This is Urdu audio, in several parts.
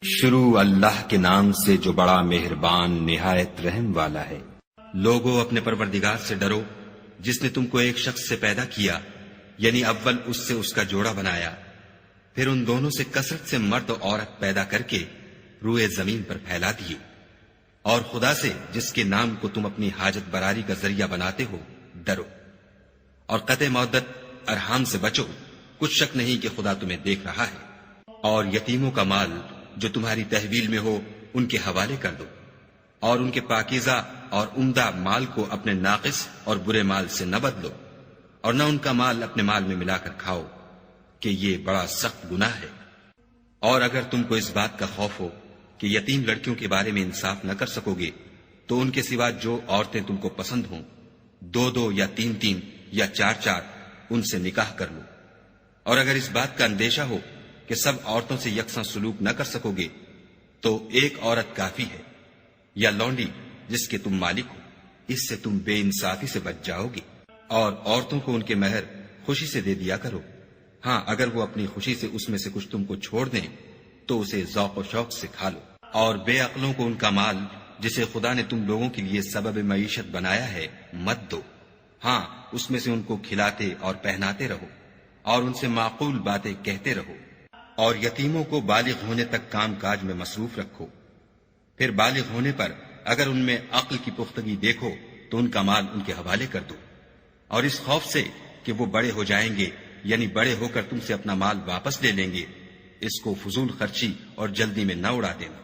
شروع اللہ کے نام سے جو بڑا مہربان نہایت رحم والا ہے۔ لوگوں اپنے پروردگار سے ڈرو جس نے تم کو ایک شخص سے پیدا کیا، یعنی اول اس سے اس کا جوڑا بنایا، پھر ان دونوں سے کثرت سے مرد و عورت پیدا کر کے روئے زمین پر پھیلا دیے، اور خدا سے جس کے نام کو تم اپنی حاجت براری کا ذریعہ بناتے ہو ڈرو، اور قطع مودت ارحام سے بچو، کچھ شک نہیں کہ خدا تمہیں دیکھ رہا ہے۔ اور یتیموں کا مال جو تمہاری تحویل میں ہو ان کے حوالے کر دو، اور ان کے پاکیزہ اور عمدہ مال کو اپنے ناقص اور برے مال سے نہ بدلو، اور نہ ان کا مال اپنے مال میں ملا کر کھاؤ کہ یہ بڑا سخت گناہ ہے۔ اور اگر تم کو اس بات کا خوف ہو کہ یتیم لڑکیوں کے بارے میں انصاف نہ کر سکو گے تو ان کے سوا جو عورتیں تم کو پسند ہوں، 2 یا 3 یا 4 ان سے نکاح کر لو۔ اور اگر اس بات کا اندیشہ ہو کہ سب عورتوں سے یکساں سلوک نہ کر سکو گے تو ایک عورت کافی ہے، یا لونڈی جس کے تم مالک ہو، اس سے تم بے انصافی سے بچ جاؤ گے۔ اور عورتوں کو ان کے مہر خوشی سے دے دیا کرو، ہاں اگر وہ اپنی خوشی سے اس میں سے کچھ تم کو چھوڑ دیں تو اسے ذوق و شوق سے کھا لو۔ اور بے عقلوں کو ان کا مال جسے خدا نے تم لوگوں کے لیے سبب معیشت بنایا ہے مت دو، ہاں اس میں سے ان کو کھلاتے اور پہناتے رہو، اور ان سے معقول باتیں کہتے رہو۔ اور یتیموں کو بالغ ہونے تک کام کاج میں مصروف رکھو، پھر بالغ ہونے پر اگر ان میں عقل کی پختگی دیکھو تو ان کا مال ان کے حوالے کر دو، اور اس خوف سے کہ وہ بڑے ہو جائیں گے، یعنی بڑے ہو کر تم سے اپنا مال واپس لے لیں گے، اس کو فضول خرچی اور جلدی میں نہ اڑا دینا۔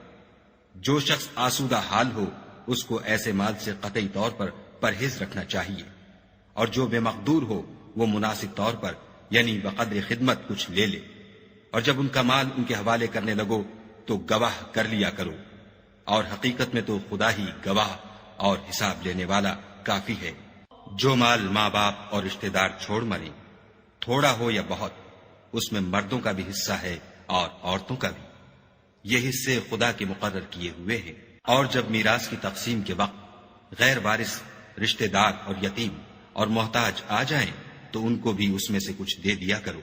جو شخص آسودہ حال ہو اس کو ایسے مال سے قطعی طور پر پرہیز رکھنا چاہیے، اور جو بے مقدور ہو وہ مناسب طور پر یعنی بقدر خدمت کچھ لے لے۔ اور جب ان کا مال ان کے حوالے کرنے لگو تو گواہ کر لیا کرو، اور حقیقت میں تو خدا ہی گواہ اور حساب لینے والا کافی ہے۔ جو مال ماں باپ اور رشتہ دار چھوڑ مریں، تھوڑا ہو یا بہت، اس میں مردوں کا بھی حصہ ہے اور عورتوں کا بھی، یہ حصے خدا کے مقرر کیے ہوئے ہیں۔ اور جب میراث کی تقسیم کے وقت غیر وارث رشتہ دار اور یتیم اور محتاج آ جائیں تو ان کو بھی اس میں سے کچھ دے دیا کرو،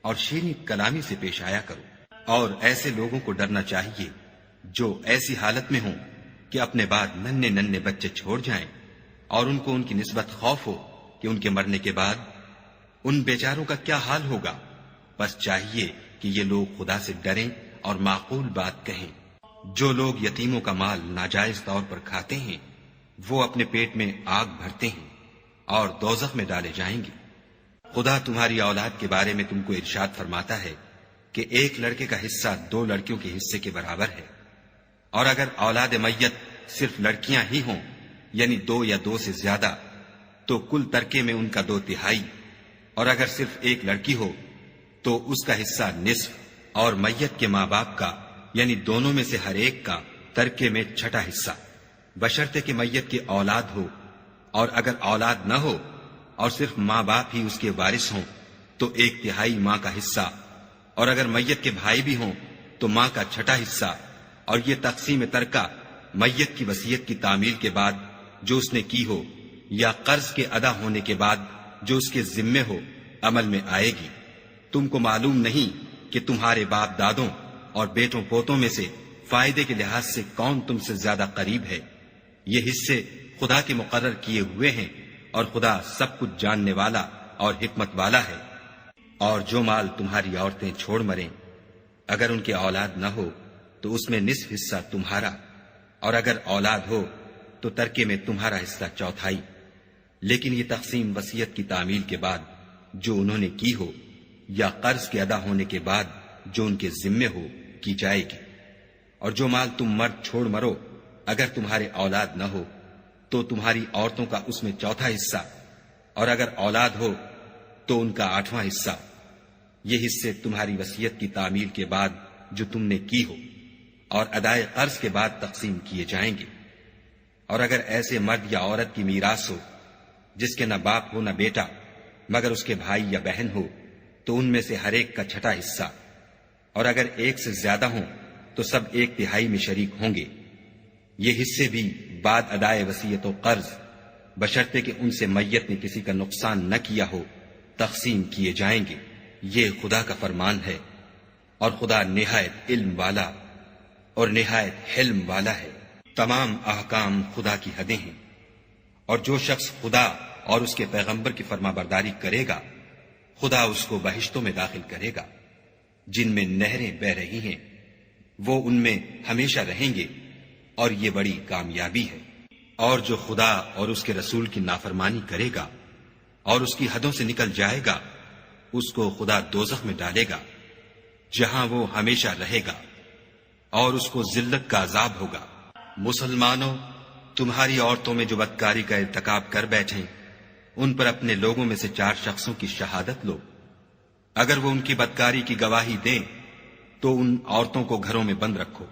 اور شیریں کلامی سے پیش آیا کرو۔ اور ایسے لوگوں کو ڈرنا چاہیے جو ایسی حالت میں ہوں کہ اپنے بعد ننھے بچے چھوڑ جائیں، اور ان کو ان کی نسبت خوف ہو کہ ان کے مرنے کے بعد ان بیچاروں کا کیا حال ہوگا۔ بس چاہیے کہ یہ لوگ خدا سے ڈریں اور معقول بات کہیں۔ جو لوگ یتیموں کا مال ناجائز طور پر کھاتے ہیں وہ اپنے پیٹ میں آگ بھرتے ہیں اور دوزخ میں ڈالے جائیں گے۔ خدا تمہاری اولاد کے بارے میں تم کو ارشاد فرماتا ہے کہ ایک لڑکے کا حصہ 2 لڑکیوں کے حصے کے برابر ہے، اور اگر اولاد میت صرف لڑکیاں ہی ہوں یعنی 2 یا 2 سے زیادہ تو کل ترکے میں ان کا 2/3، اور اگر صرف ایک لڑکی ہو تو اس کا حصہ نصف، اور میت کے ماں باپ کا یعنی دونوں میں سے ہر ایک کا ترکے میں 6واں حصہ، بشرطے کہ میت کی اولاد ہو۔ اور اگر اولاد نہ ہو اور صرف ماں باپ ہی اس کے وارث ہوں تو 1/3 ماں کا حصہ، اور اگر میت کے بھائی بھی ہوں تو ماں کا 6واں حصہ۔ اور یہ تقسیم ترکہ میت کی وصیت کی تعمیل کے بعد جو اس نے کی ہو یا قرض کے ادا ہونے کے بعد جو اس کے ذمے ہو عمل میں آئے گی۔ تم کو معلوم نہیں کہ تمہارے باپ دادوں اور بیٹوں پوتوں میں سے فائدے کے لحاظ سے کون تم سے زیادہ قریب ہے۔ یہ حصے خدا کے مقرر کیے ہوئے ہیں، اور خدا سب کچھ جاننے والا اور حکمت والا ہے۔ اور جو مال تمہاری عورتیں چھوڑ مریں، اگر ان کے اولاد نہ ہو تو اس میں نصف حصہ تمہارا، اور اگر اولاد ہو تو ترکے میں تمہارا حصہ 1/4۔ لیکن یہ تقسیم وصیت کی تعمیل کے بعد جو انہوں نے کی ہو یا قرض کے ادا ہونے کے بعد جو ان کے ذمے ہو کی جائے گی۔ اور جو مال تم مرد چھوڑ مرو اگر تمہارے اولاد نہ ہو تو تمہاری عورتوں کا اس میں 4واں حصہ، اور اگر اولاد ہو تو ان کا 8واں حصہ۔ یہ حصے تمہاری وصیت کی تعمیل کے بعد جو تم نے کی ہو اور ادائے قرض کے بعد تقسیم کیے جائیں گے۔ اور اگر ایسے مرد یا عورت کی میراث ہو جس کے نہ باپ ہو نہ بیٹا مگر اس کے بھائی یا بہن ہو تو ان میں سے ہر ایک کا 6واں حصہ، اور اگر ایک سے زیادہ ہوں تو سب 1/3 میں شریک ہوں گے۔ یہ حصے بھی بعد ادائے وصیت و قرض بشرطے کہ ان سے میت نے کسی کا نقصان نہ کیا ہو تقسیم کیے جائیں گے۔ یہ خدا کا فرمان ہے، اور خدا نہایت علم والا اور نہایت حلم والا ہے۔ تمام احکام خدا کی حدیں ہیں، اور جو شخص خدا اور اس کے پیغمبر کی فرما برداری کرے گا خدا اس کو بہشتوں میں داخل کرے گا جن میں نہریں بہ رہی ہیں، وہ ان میں ہمیشہ رہیں گے، اور یہ بڑی کامیابی ہے۔ اور جو خدا اور اس کے رسول کی نافرمانی کرے گا اور اس کی حدوں سے نکل جائے گا اس کو خدا دوزخ میں ڈالے گا جہاں وہ ہمیشہ رہے گا، اور اس کو ذلت کا عذاب ہوگا۔ مسلمانوں، تمہاری عورتوں میں جو بدکاری کا ارتکاب کر بیٹھیں ان پر اپنے لوگوں میں سے 4 شخصوں کی شہادت لو۔ اگر وہ ان کی بدکاری کی گواہی دیں تو ان عورتوں کو گھروں میں بند رکھو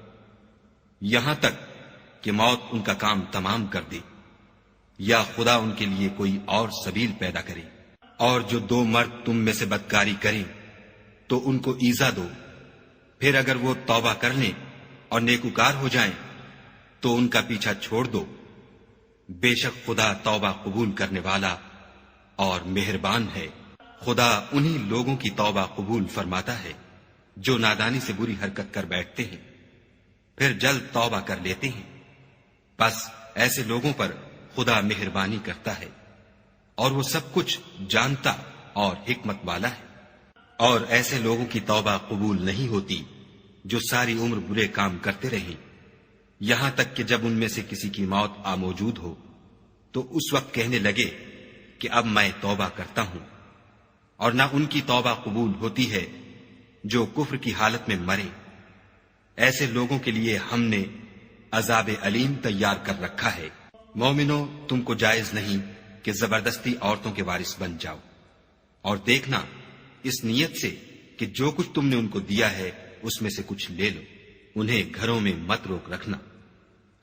یہاں تک کہ موت ان کا کام تمام کر دے، یا خدا ان کے لیے کوئی اور سبیل پیدا کرے۔ اور جو 2 مرد تم میں سے بدکاری کریں تو ان کو ایذا دو، پھر اگر وہ توبہ کر لیں اور نیکوکار ہو جائیں تو ان کا پیچھا چھوڑ دو۔ بے شک خدا توبہ قبول کرنے والا اور مہربان ہے۔ خدا انہی لوگوں کی توبہ قبول فرماتا ہے جو نادانی سے بری حرکت کر بیٹھتے ہیں پھر جلد توبہ کر لیتے ہیں، بس ایسے لوگوں پر خدا مہربانی کرتا ہے اور وہ سب کچھ جانتا اور حکمت والا ہے۔ اور ایسے لوگوں کی توبہ قبول نہیں ہوتی جو ساری عمر برے کام کرتے رہیں یہاں تک کہ جب ان میں سے کسی کی موت آ موجود ہو تو اس وقت کہنے لگے کہ اب میں توبہ کرتا ہوں۔ اور نہ ان کی توبہ قبول ہوتی ہے جو کفر کی حالت میں مرے۔ ایسے لوگوں کے لیے ہم نے عذاب علیم تیار کر رکھا ہے۔ مومنوں، تم کو جائز نہیں کہ زبردستی عورتوں کے وارث بن جاؤ، اور دیکھنا اس نیت سے کہ جو کچھ تم نے ان کو دیا ہے اس میں سے کچھ لے لو۔ انہیں گھروں میں مت روک رکھنا،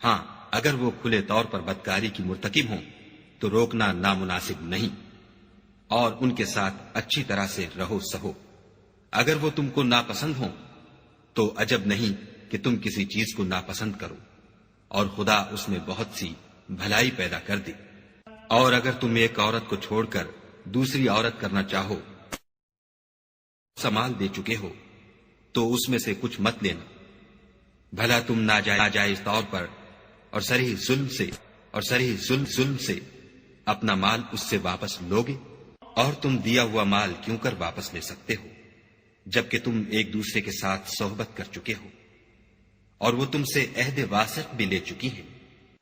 ہاں اگر وہ کھلے طور پر بدکاری کی مرتکب ہوں تو روکنا نامناسب نہیں، اور ان کے ساتھ اچھی طرح سے رہو سہو۔ اگر وہ تم کو ناپسند ہوں تو عجب نہیں کہ تم کسی چیز کو ناپسند کرو، اور خدا اس میں بہت سی بھلائی پیدا کر دے۔ اور اگر تم ایک عورت کو چھوڑ کر دوسری عورت کرنا چاہو، سمال دے چکے ہو تو اس میں سے کچھ مت لینا، بھلا تم ناجائز طور پر اور صریح ظلم سے اپنا مال اس سے واپس لوگے؟ اور تم دیا ہوا مال کیوں کر واپس لے سکتے ہو جبکہ تم ایک دوسرے کے ساتھ صحبت کر چکے ہو، اور وہ تم سے عہد واسق بھی لے چکی ہیں۔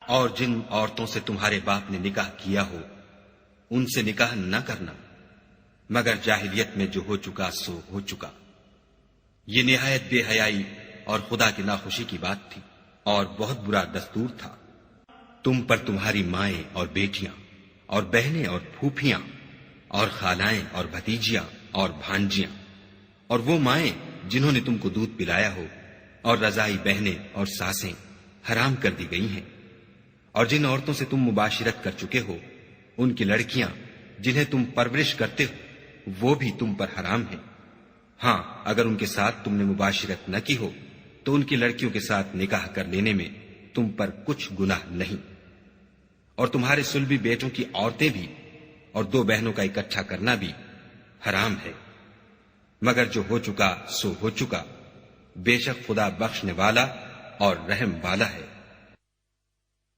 اور جن عورتوں سے تمہارے باپ نے نکاح کیا ہو ان سے نکاح نہ کرنا مگر جاہلیت میں جو ہو چکا سو ہو چکا۔ یہ نہایت بے حیائی اور خدا کی ناخوشی کی بات تھی، اور بہت برا دستور تھا۔ تم پر تمہاری مائیں اور بیٹیاں اور بہنیں اور پھوپھیاں اور خالائیں اور بھتیجیاں اور بھانجیاں اور وہ مائیں جنہوں نے تم کو دودھ پلایا ہو اور رضائی بہنیں اور ساسیں حرام کر دی گئی ہیں۔ اور جن عورتوں سے تم مباشرت کر چکے ہو ان کی لڑکیاں جنہیں تم پرورش کرتے ہو وہ بھی تم پر حرام ہیں، ہاں اگر ان کے ساتھ تم نے مباشرت نہ کی ہو تو ان کی لڑکیوں کے ساتھ نکاح کر لینے میں تم پر کچھ گناہ نہیں۔ اور تمہارے صلبی بیٹوں کی عورتیں بھی اور 2 بہنوں کا اکٹھا کرنا بھی حرام ہے، مگر جو ہو چکا سو ہو چکا، بے شک خدا بخشنے والا اور رحم والا ہے۔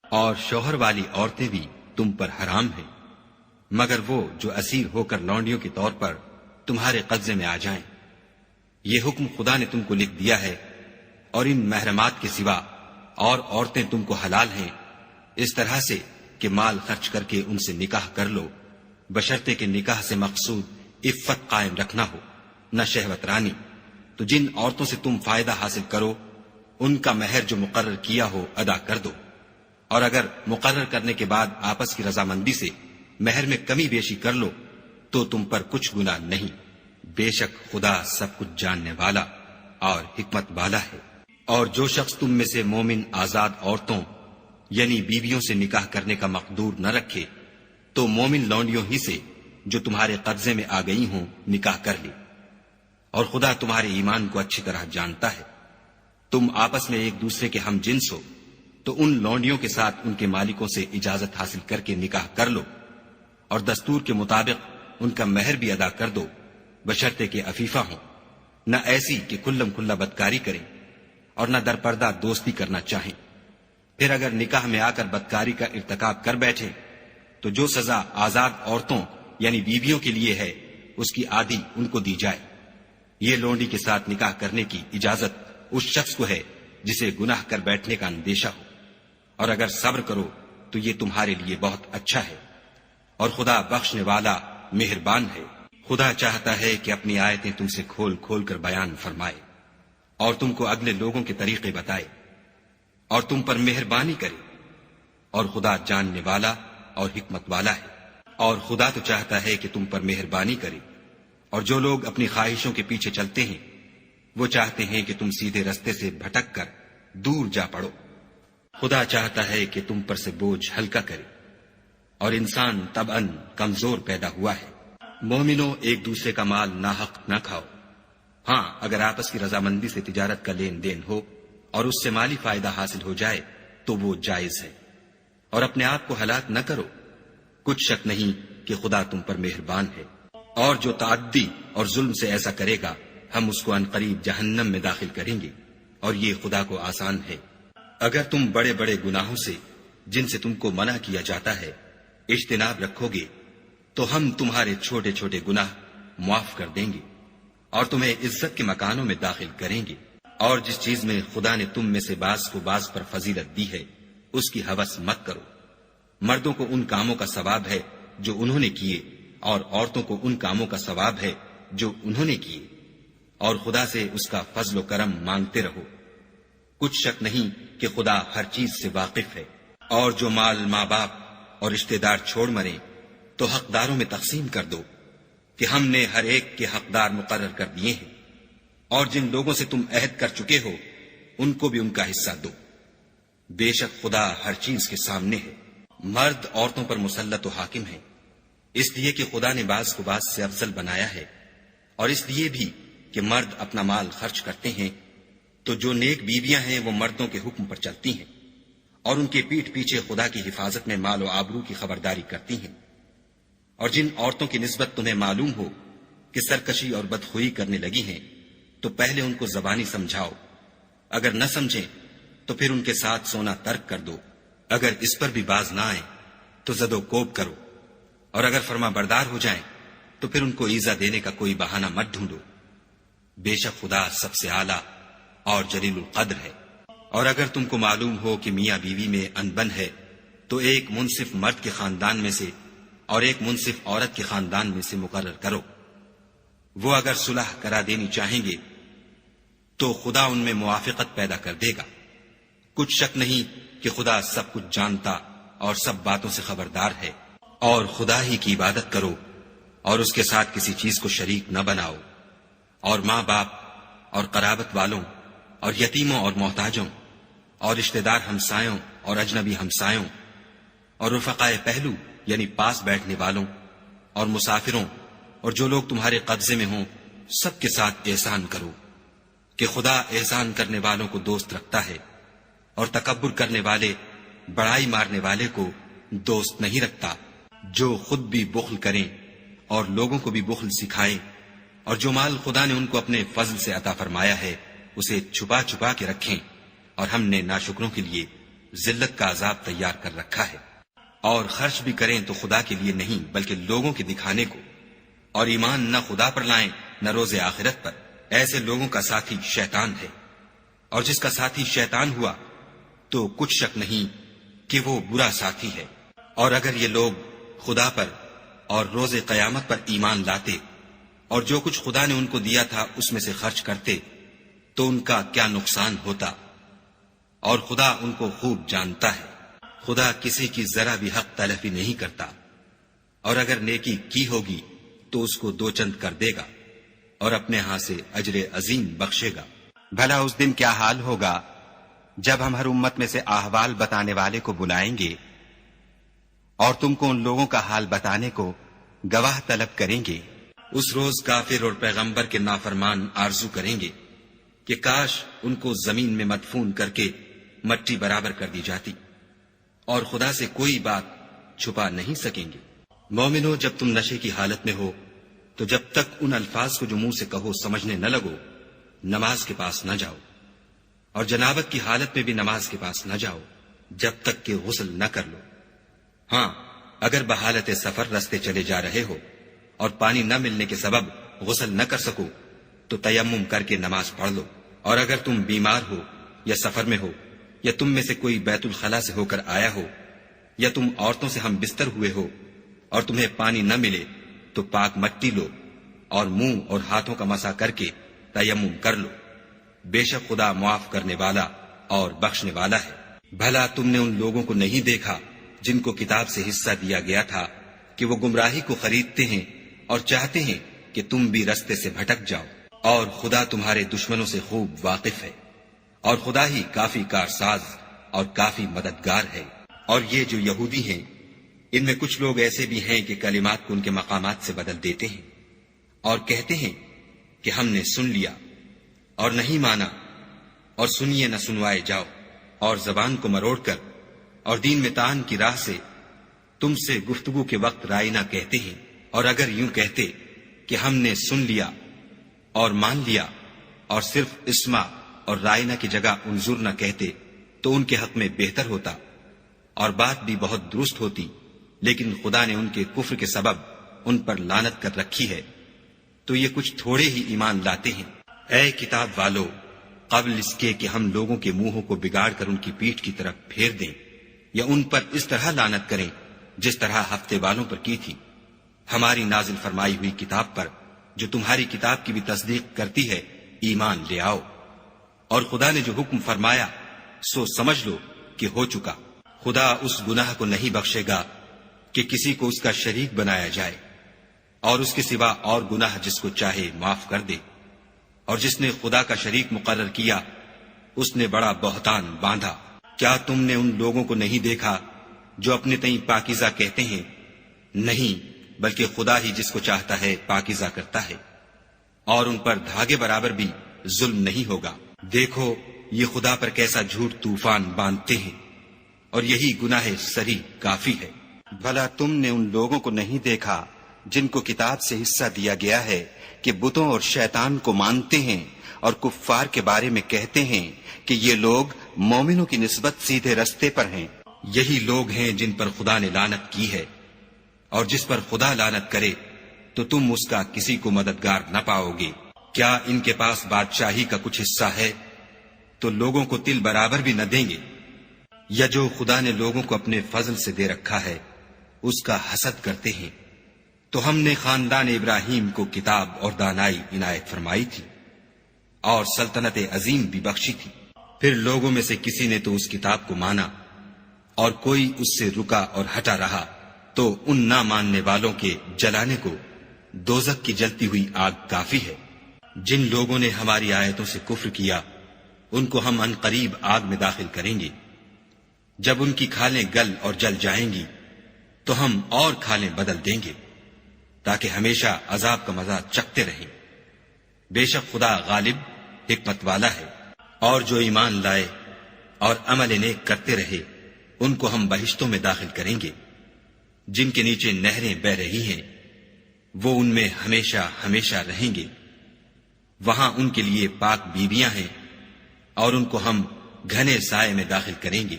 اور شوہر والی عورتیں بھی تم پر حرام ہیں مگر وہ جو اسیر ہو کر لونڈیوں کے طور پر تمہارے قبضے میں آ جائیں۔ یہ حکم خدا نے تم کو لکھ دیا ہے، اور ان محرمات کے سوا اور عورتیں تم کو حلال ہیں، اس طرح سے کہ مال خرچ کر کے ان سے نکاح کر لو، بشرطے کہ نکاح سے مقصود عفت قائم رکھنا ہو، نہ شہوت رانی۔ تو جن عورتوں سے تم فائدہ حاصل کرو ان کا مہر جو مقرر کیا ہو ادا کر دو، اور اگر مقرر کرنے کے بعد آپس کی رضامندی سے مہر میں کمی بیشی کر لو تو تم پر کچھ گناہ نہیں، بے شک خدا سب کچھ جاننے والا اور حکمت والا ہے۔ اور جو شخص تم میں سے مومن آزاد عورتوں یعنی بیویوں سے نکاح کرنے کا مقدور نہ رکھے تو مومن لونڈیوں ہی سے جو تمہارے قبضے میں آ گئی ہوں نکاح کر لے، اور خدا تمہارے ایمان کو اچھی طرح جانتا ہے۔ تم آپس میں ایک دوسرے کے ہم جنس ہو، تو ان لونڈیوں کے ساتھ ان کے مالکوں سے اجازت حاصل کر کے نکاح کر لو، اور دستور کے مطابق ان کا مہر بھی ادا کر دو، بشرطے کہ عفیفہ ہوں، نہ ایسی کہ کھلم کھلا بدکاری کریں اور نہ درپردہ دوستی کرنا چاہیں۔ پھر اگر نکاح میں آ کر بدکاری کا ارتکاب کر بیٹھے تو جو سزا آزاد عورتوں یعنی بیویوں کے لیے ہے اس کی آدھی ان کو دی جائے۔ یہ لونڈی کے ساتھ نکاح کرنے کی اجازت اس شخص کو ہے جسے گناہ کر بیٹھنے کا اندیشہ ہو، اور اگر صبر کرو تو یہ تمہارے لیے بہت اچھا ہے، اور خدا بخشنے والا مہربان ہے۔ خدا چاہتا ہے کہ اپنی آیتیں تم سے کھول کھول کر بیان فرمائے اور تم کو اگلے لوگوں کے طریقے بتائے اور تم پر مہربانی کرے، اور خدا جاننے والا اور حکمت والا ہے۔ اور خدا تو چاہتا ہے کہ تم پر مہربانی کرے، اور جو لوگ اپنی خواہشوں کے پیچھے چلتے ہیں وہ چاہتے ہیں کہ تم سیدھے رستے سے بھٹک کر دور جا پڑو۔ خدا چاہتا ہے کہ تم پر سے بوجھ ہلکا کرے، اور انسان طبعاً کمزور پیدا ہوا ہے۔ مومنوں، ایک دوسرے کا مال ناحق نہ کھاؤ، ہاں اگر آپس کی رضامندی سے تجارت کا لین دین ہو اور اس سے مالی فائدہ حاصل ہو جائے تو وہ جائز ہے، اور اپنے آپ کو ہلاک نہ کرو، کچھ شک نہیں کہ خدا تم پر مہربان ہے۔ اور جو تعدی اور ظلم سے ایسا کرے گا ہم اس کو عنقریب جہنم میں داخل کریں گے، اور یہ خدا کو آسان ہے۔ اگر تم بڑے بڑے گناہوں سے جن سے تم کو منع کیا جاتا ہے اجتناب رکھو گے تو ہم تمہارے چھوٹے چھوٹے گناہ معاف کر دیں گے اور تمہیں عزت کے مکانوں میں داخل کریں گے۔ اور جس چیز میں خدا نے تم میں سے بعض کو بعض پر فضیلت دی ہے اس کی ہوس مت کرو۔ مردوں کو ان کاموں کا ثواب ہے جو انہوں نے کیے، اور عورتوں کو ان کاموں کا ثواب ہے جو انہوں نے کیے، اور خدا سے اس کا فضل و کرم مانگتے رہو۔ کچھ شک نہیں کہ خدا ہر چیز سے واقف ہے۔ اور جو مال ماں باپ اور رشتہ دار چھوڑ مریں تو حقداروں میں تقسیم کر دو کہ ہم نے ہر ایک کے حقدار مقرر کر دیے ہیں، اور جن لوگوں سے تم عہد کر چکے ہو ان کو بھی ان کا حصہ دو۔ بے شک خدا ہر چیز کے سامنے ہے۔ مرد عورتوں پر مسلط و حاکم ہے، اس لیے کہ خدا نے بعض کو بعض سے افضل بنایا ہے، اور اس لیے بھی کہ مرد اپنا مال خرچ کرتے ہیں تو جو نیک بیویاں ہیں وہ مردوں کے حکم پر چلتی ہیں اور ان کے پیٹھ پیچھے خدا کی حفاظت میں مال و آبرو کی خبرداری کرتی ہیں۔ اور جن عورتوں کی نسبت تمہیں معلوم ہو کہ سرکشی اور بدخوئی کرنے لگی ہیں تو پہلے ان کو زبانی سمجھاؤ، اگر نہ سمجھیں تو پھر ان کے ساتھ سونا ترک کر دو۔ اگر اس پر بھی باز نہ آئیں تو زد و کوب کرو، اور اگر فرما بردار ہو جائیں تو پھر ان کو ایزا دینے کا کوئی بہانہ مت ڈھونڈو۔ بے شک خدا سب سے اعلیٰ اور جلیل القدر ہے۔ اور اگر تم کو معلوم ہو کہ میاں بیوی میں انبن ہے تو ایک منصف مرد کے خاندان میں سے اور ایک منصف عورت کے خاندان میں سے مقرر کرو۔ وہ اگر صلح کرا دینی چاہیں گے تو خدا ان میں موافقت پیدا کر دے گا۔ کچھ شک نہیں کہ خدا سب کچھ جانتا اور سب باتوں سے خبردار ہے۔ اور خدا ہی کی عبادت کرو اور اس کے ساتھ کسی چیز کو شریک نہ بناؤ، اور ماں باپ اور قرابت والوں اور یتیموں اور محتاجوں اور رشتہ دار ہمسایوں اور اجنبی ہمسایوں اور رفقائے پہلو یعنی پاس بیٹھنے والوں اور مسافروں اور جو لوگ تمہارے قبضے میں ہوں سب کے ساتھ احسان کرو، کہ خدا احسان کرنے والوں کو دوست رکھتا ہے اور تکبر کرنے والے بڑائی مارنے والے کو دوست نہیں رکھتا۔ جو خود بھی بخل کریں اور لوگوں کو بھی بخل سکھائیں، اور جو مال خدا نے ان کو اپنے فضل سے عطا فرمایا ہے اسے چھپا چھپا کے رکھیں، اور ہم نے ناشکروں کے لیے ذلت کا عذاب تیار کر رکھا ہے۔ اور خرچ بھی کریں تو خدا کے لیے نہیں بلکہ لوگوں کے دکھانے کو، اور ایمان نہ خدا پر لائیں نہ روز آخرت پر، ایسے لوگوں کا ساتھی شیطان ہے، اور جس کا ساتھی شیطان ہوا تو کچھ شک نہیں کہ وہ برا ساتھی ہے۔ اور اگر یہ لوگ خدا پر اور روز قیامت پر ایمان لاتے اور جو کچھ خدا نے ان کو دیا تھا اس میں سے خرچ کرتے تو ان کا کیا نقصان ہوتا، اور خدا ان کو خوب جانتا ہے۔ خدا کسی کی ذرا بھی حق تلفی نہیں کرتا، اور اگر نیکی کی ہوگی تو اس کو دو چند کر دے گا اور اپنے ہاں سے اجر عظیم بخشے گا۔ بھلا اس دن کیا حال ہوگا جب ہم ہر امت میں سے احوال بتانے والے کو بلائیں گے اور تم کو ان لوگوں کا حال بتانے کو گواہ طلب کریں گے۔ اس روز کافر اور پیغمبر کے نافرمان آرزو کریں گے کہ کاش ان کو زمین میں مدفون کر کے مٹی برابر کر دی جاتی، اور خدا سے کوئی بات چھپا نہیں سکیں گے۔ مومنو، جب تم نشے کی حالت میں ہو تو جب تک ان الفاظ کو جو منہ سے کہو سمجھنے نہ لگو، نماز کے پاس نہ جاؤ، اور جنابت کی حالت میں بھی نماز کے پاس نہ جاؤ جب تک کہ غسل نہ کر لو۔ ہاں، اگر بحالت سفر رستے چلے جا رہے ہو اور پانی نہ ملنے کے سبب غسل نہ کر سکو تو تیمم کر کے نماز پڑھ لو، اور اگر تم بیمار ہو یا سفر میں ہو، یا تم میں سے کوئی بیت الخلا سے ہو کر آیا ہو، یا تم عورتوں سے ہم بستر ہوئے ہو اور تمہیں پانی نہ ملے تو پاک مٹی لو اور منہ اور ہاتھوں کا مسح کر کے تیمم کر لو، بے شک خدا معاف کرنے والا اور بخشنے والا ہے۔ بھلا تم نے ان لوگوں کو نہیں دیکھا جن کو کتاب سے حصہ دیا گیا تھا کہ وہ گمراہی کو خریدتے ہیں اور چاہتے ہیں کہ تم بھی رستے سے بھٹک جاؤ، اور خدا تمہارے دشمنوں سے خوب واقف ہے، اور خدا ہی کافی کارساز اور کافی مددگار ہے۔ اور یہ جو یہودی ہیں، ان میں کچھ لوگ ایسے بھی ہیں کہ کلمات کو ان کے مقامات سے بدل دیتے ہیں اور کہتے ہیں کہ ہم نے سن لیا اور نہیں مانا، اور سنیے نہ سنوائے جاؤ، اور زبان کو مروڑ کر اور دین میں تان کی راہ سے تم سے گفتگو کے وقت رائنا کہتے ہیں۔ اور اگر یوں کہتے کہ ہم نے سن لیا اور مان لیا، اور صرف اسما اور رائنا کی جگہ انظر نہ کہتے تو ان کے حق میں بہتر ہوتا اور بات بھی بہت درست ہوتی، لیکن خدا نے ان کے کفر کے سبب ان پر لعنت کر رکھی ہے، تو یہ کچھ تھوڑے ہی ایمان لاتے ہیں۔ اے کتاب والو، قبل اس کے کہ ہم لوگوں کے منہوں کو بگاڑ کر ان کی پیٹھ کی طرف پھیر دیں یا ان پر اس طرح لعنت کریں جس طرح ہفتے والوں پر کی تھی، ہماری نازل فرمائی ہوئی کتاب پر جو تمہاری کتاب کی بھی تصدیق کرتی ہے ایمان لے آؤ، اور خدا نے جو حکم فرمایا سو سمجھ لو کہ ہو چکا۔ خدا اس گناہ کو نہیں بخشے گا کہ کسی کو اس کا شریک بنایا جائے، اور اس کے سوا اور گناہ جس کو چاہے معاف کر دے، اور جس نے خدا کا شریک مقرر کیا اس نے بڑا بہتان باندھا۔ کیا تم نے ان لوگوں کو نہیں دیکھا جو اپنے تئیں پاکیزہ کہتے ہیں؟ نہیں، بلکہ خدا ہی جس کو چاہتا ہے پاکیزہ کرتا ہے، اور ان پر دھاگے برابر بھی ظلم نہیں ہوگا۔ دیکھو یہ خدا پر کیسا جھوٹ طوفان باندھتے ہیں، اور یہی گناہ سری کافی ہے۔ بھلا تم نے ان لوگوں کو نہیں دیکھا جن کو کتاب سے حصہ دیا گیا ہے کہ بتوں اور شیطان کو مانتے ہیں اور کفار کے بارے میں کہتے ہیں کہ یہ لوگ مومنوں کی نسبت سیدھے رستے پر ہیں۔ یہی لوگ ہیں جن پر خدا نے لعنت کی ہے، اور جس پر خدا لعنت کرے تو تم اس کا کسی کو مددگار نہ پاؤ گے۔ کیا ان کے پاس بادشاہی کا کچھ حصہ ہے تو لوگوں کو تل برابر بھی نہ دیں گے، یا جو خدا نے لوگوں کو اپنے فضل سے دے رکھا ہے اس کا حسد کرتے ہیں۔ تو ہم نے خاندان ابراہیم کو کتاب اور دانائی عنایت فرمائی تھی اور سلطنت عظیم بھی بخشی تھی۔ پھر لوگوں میں سے کسی نے تو اس کتاب کو مانا اور کوئی اس سے رکا اور ہٹا رہا، تو ان نہ ماننے والوں کے جلانے کو دوزخ کی جلتی ہوئی آگ کافی ہے۔ جن لوگوں نے ہماری آیتوں سے کفر کیا ان کو ہم عنقریب آگ میں داخل کریں گے، جب ان کی کھالیں گل اور جل جائیں گی تو ہم اور کھالیں بدل دیں گے تاکہ ہمیشہ عذاب کا مزہ چکھتے رہیں۔ بے شک خدا غالب حکمت والا ہے۔ اور جو ایمان لائے اور عمل نیک کرتے رہے ان کو ہم بہشتوں میں داخل کریں گے جن کے نیچے نہریں بہ رہی ہیں، وہ ان میں ہمیشہ ہمیشہ رہیں گے۔ وہاں ان کے لیے پاک بیویاں ہیں اور ان کو ہم گھنے سائے میں داخل کریں گے۔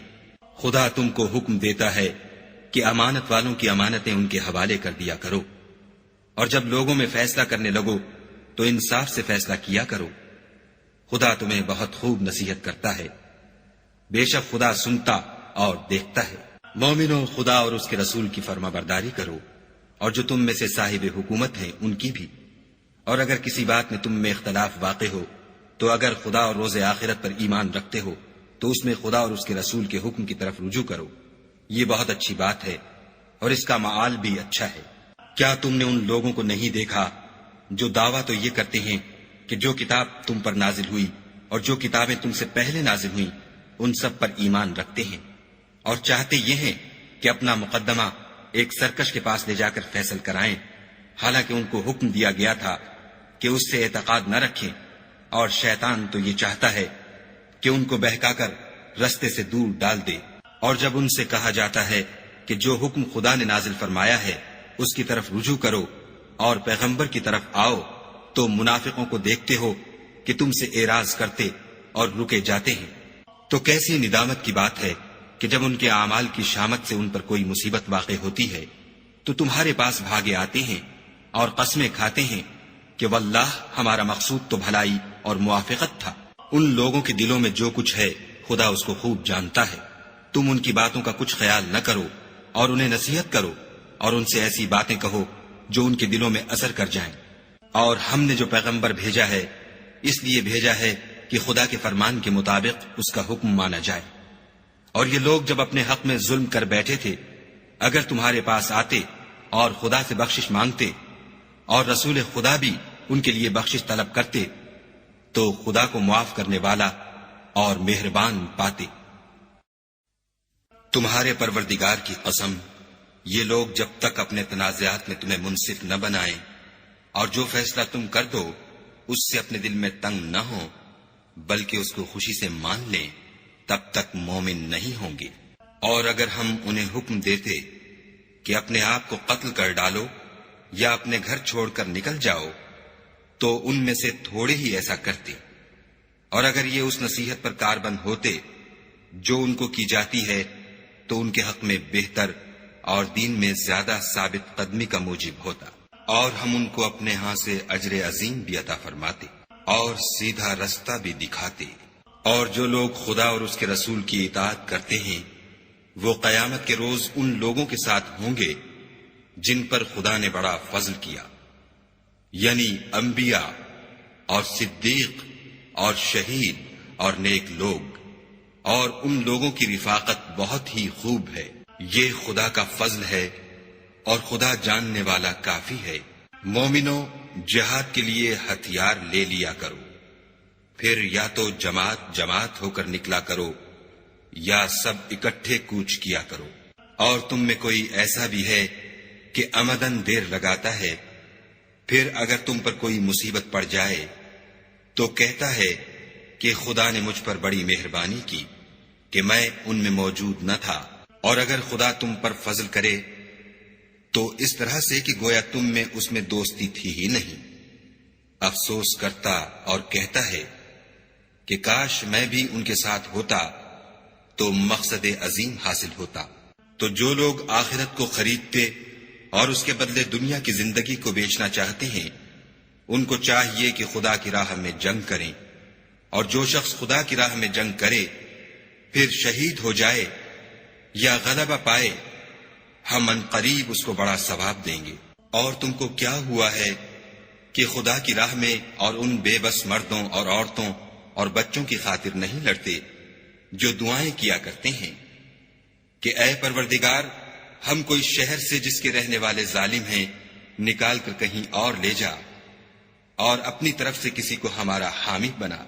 خدا تم کو حکم دیتا ہے کہ امانت والوں کی امانتیں ان کے حوالے کر دیا کرو، اور جب لوگوں میں فیصلہ کرنے لگو تو انصاف سے فیصلہ کیا کرو۔ خدا تمہیں بہت خوب نصیحت کرتا ہے، بے شک خدا سنتا اور دیکھتا ہے۔ مومنو، خدا اور اس کے رسول کی فرما برداری کرو، اور جو تم میں سے صاحب حکومت ہیں ان کی بھی۔ اور اگر کسی بات میں تم میں اختلاف واقع ہو تو اگر خدا اور روز آخرت پر ایمان رکھتے ہو تو اس میں خدا اور اس کے رسول کے حکم کی طرف رجوع کرو، یہ بہت اچھی بات ہے اور اس کا معال بھی اچھا ہے۔ کیا تم نے ان لوگوں کو نہیں دیکھا جو دعویٰ تو یہ کرتے ہیں کہ جو کتاب تم پر نازل ہوئی اور جو کتابیں تم سے پہلے نازل ہوئیں ان سب پر ایمان رکھتے ہیں، اور چاہتے یہ ہیں کہ اپنا مقدمہ ایک سرکش کے پاس لے جا کر فیصل کرائیں، حالانکہ ان کو حکم دیا گیا تھا کہ اس سے اعتقاد نہ رکھیں، اور شیطان تو یہ چاہتا ہے کہ ان کو بہکا کر رستے سے دور ڈال دے۔ اور جب ان سے کہا جاتا ہے کہ جو حکم خدا نے نازل فرمایا ہے اس کی طرف رجوع کرو اور پیغمبر کی طرف آؤ، تو منافقوں کو دیکھتے ہو کہ تم سے اعراض کرتے اور رکے جاتے ہیں۔ تو کیسی ندامت کی بات ہے کہ جب ان کے اعمال کی شامت سے ان پر کوئی مصیبت واقع ہوتی ہے تو تمہارے پاس بھاگے آتے ہیں اور قسمیں کھاتے ہیں کہ واللہ ہمارا مقصود تو بھلائی اور موافقت تھا۔ ان لوگوں کے دلوں میں جو کچھ ہے خدا اس کو خوب جانتا ہے۔ تم ان کی باتوں کا کچھ خیال نہ کرو اور انہیں نصیحت کرو اور ان سے ایسی باتیں کہو جو ان کے دلوں میں اثر کر جائیں۔ اور ہم نے جو پیغمبر بھیجا ہے اس لیے بھیجا ہے کہ خدا کے فرمان کے مطابق اس کا حکم مانا جائے۔ اور یہ لوگ جب اپنے حق میں ظلم کر بیٹھے تھے اگر تمہارے پاس آتے اور خدا سے بخشش مانگتے اور رسول خدا بھی ان کے لیے بخشش طلب کرتے تو خدا کو معاف کرنے والا اور مہربان پاتے۔ تمہارے پروردگار کی قسم، یہ لوگ جب تک اپنے تنازعات میں تمہیں منصف نہ بنائیں اور جو فیصلہ تم کر دو اس سے اپنے دل میں تنگ نہ ہو بلکہ اس کو خوشی سے مان لیں، تب تک مومن نہیں ہوں گے۔ اور اگر ہم انہیں حکم دیتے کہ اپنے آپ کو قتل کر ڈالو یا اپنے گھر چھوڑ کر نکل جاؤ تو ان میں سے تھوڑے ہی ایسا کرتے، اور اگر یہ اس نصیحت پر کاربند ہوتے جو ان کو کی جاتی ہے تو ان کے حق میں بہتر اور دین میں زیادہ ثابت قدمی کا موجب ہوتا، اور ہم ان کو اپنے ہاں سے اجر عظیم بھی عطا فرماتے اور سیدھا رستہ بھی دکھاتے۔ اور جو لوگ خدا اور اس کے رسول کی اطاعت کرتے ہیں وہ قیامت کے روز ان لوگوں کے ساتھ ہوں گے جن پر خدا نے بڑا فضل کیا، یعنی انبیاء اور صدیق اور شہید اور نیک لوگ، اور ان لوگوں کی رفاقت بہت ہی خوب ہے۔ یہ خدا کا فضل ہے اور خدا جاننے والا کافی ہے۔ مومنوں، جہاد کے لیے ہتھیار لے لیا کرو، پھر یا تو جماعت جماعت ہو کر نکلا کرو یا سب اکٹھے کوچ کیا کرو۔ اور تم میں کوئی ایسا بھی ہے کہ عمدن دیر لگاتا ہے، پھر اگر تم پر کوئی مصیبت پڑ جائے تو کہتا ہے کہ خدا نے مجھ پر بڑی مہربانی کی کہ میں ان میں موجود نہ تھا۔ اور اگر خدا تم پر فضل کرے تو اس طرح سے کہ گویا تم میں اس میں دوستی تھی ہی نہیں، افسوس کرتا اور کہتا ہے کہ کاش میں بھی ان کے ساتھ ہوتا تو مقصد عظیم حاصل ہوتا۔ تو جو لوگ آخرت کو خریدتے اور اس کے بدلے دنیا کی زندگی کو بیچنا چاہتے ہیں ان کو چاہیے کہ خدا کی راہ میں جنگ کریں، اور جو شخص خدا کی راہ میں جنگ کرے پھر شہید ہو جائے یا غلبہ پائے ہم ان قریب اس کو بڑا ثواب دیں گے۔ اور تم کو کیا ہوا ہے کہ خدا کی راہ میں اور ان بے بس مردوں اور عورتوں اور بچوں کی خاطر نہیں لڑتے جو دعائیں کیا کرتے ہیں کہ اے پروردگار ہم کوئی شہر سے جس کے رہنے والے ظالم ہیں نکال کر کہیں اور لے جا، اور اپنی طرف سے کسی کو ہمارا حامی بنا،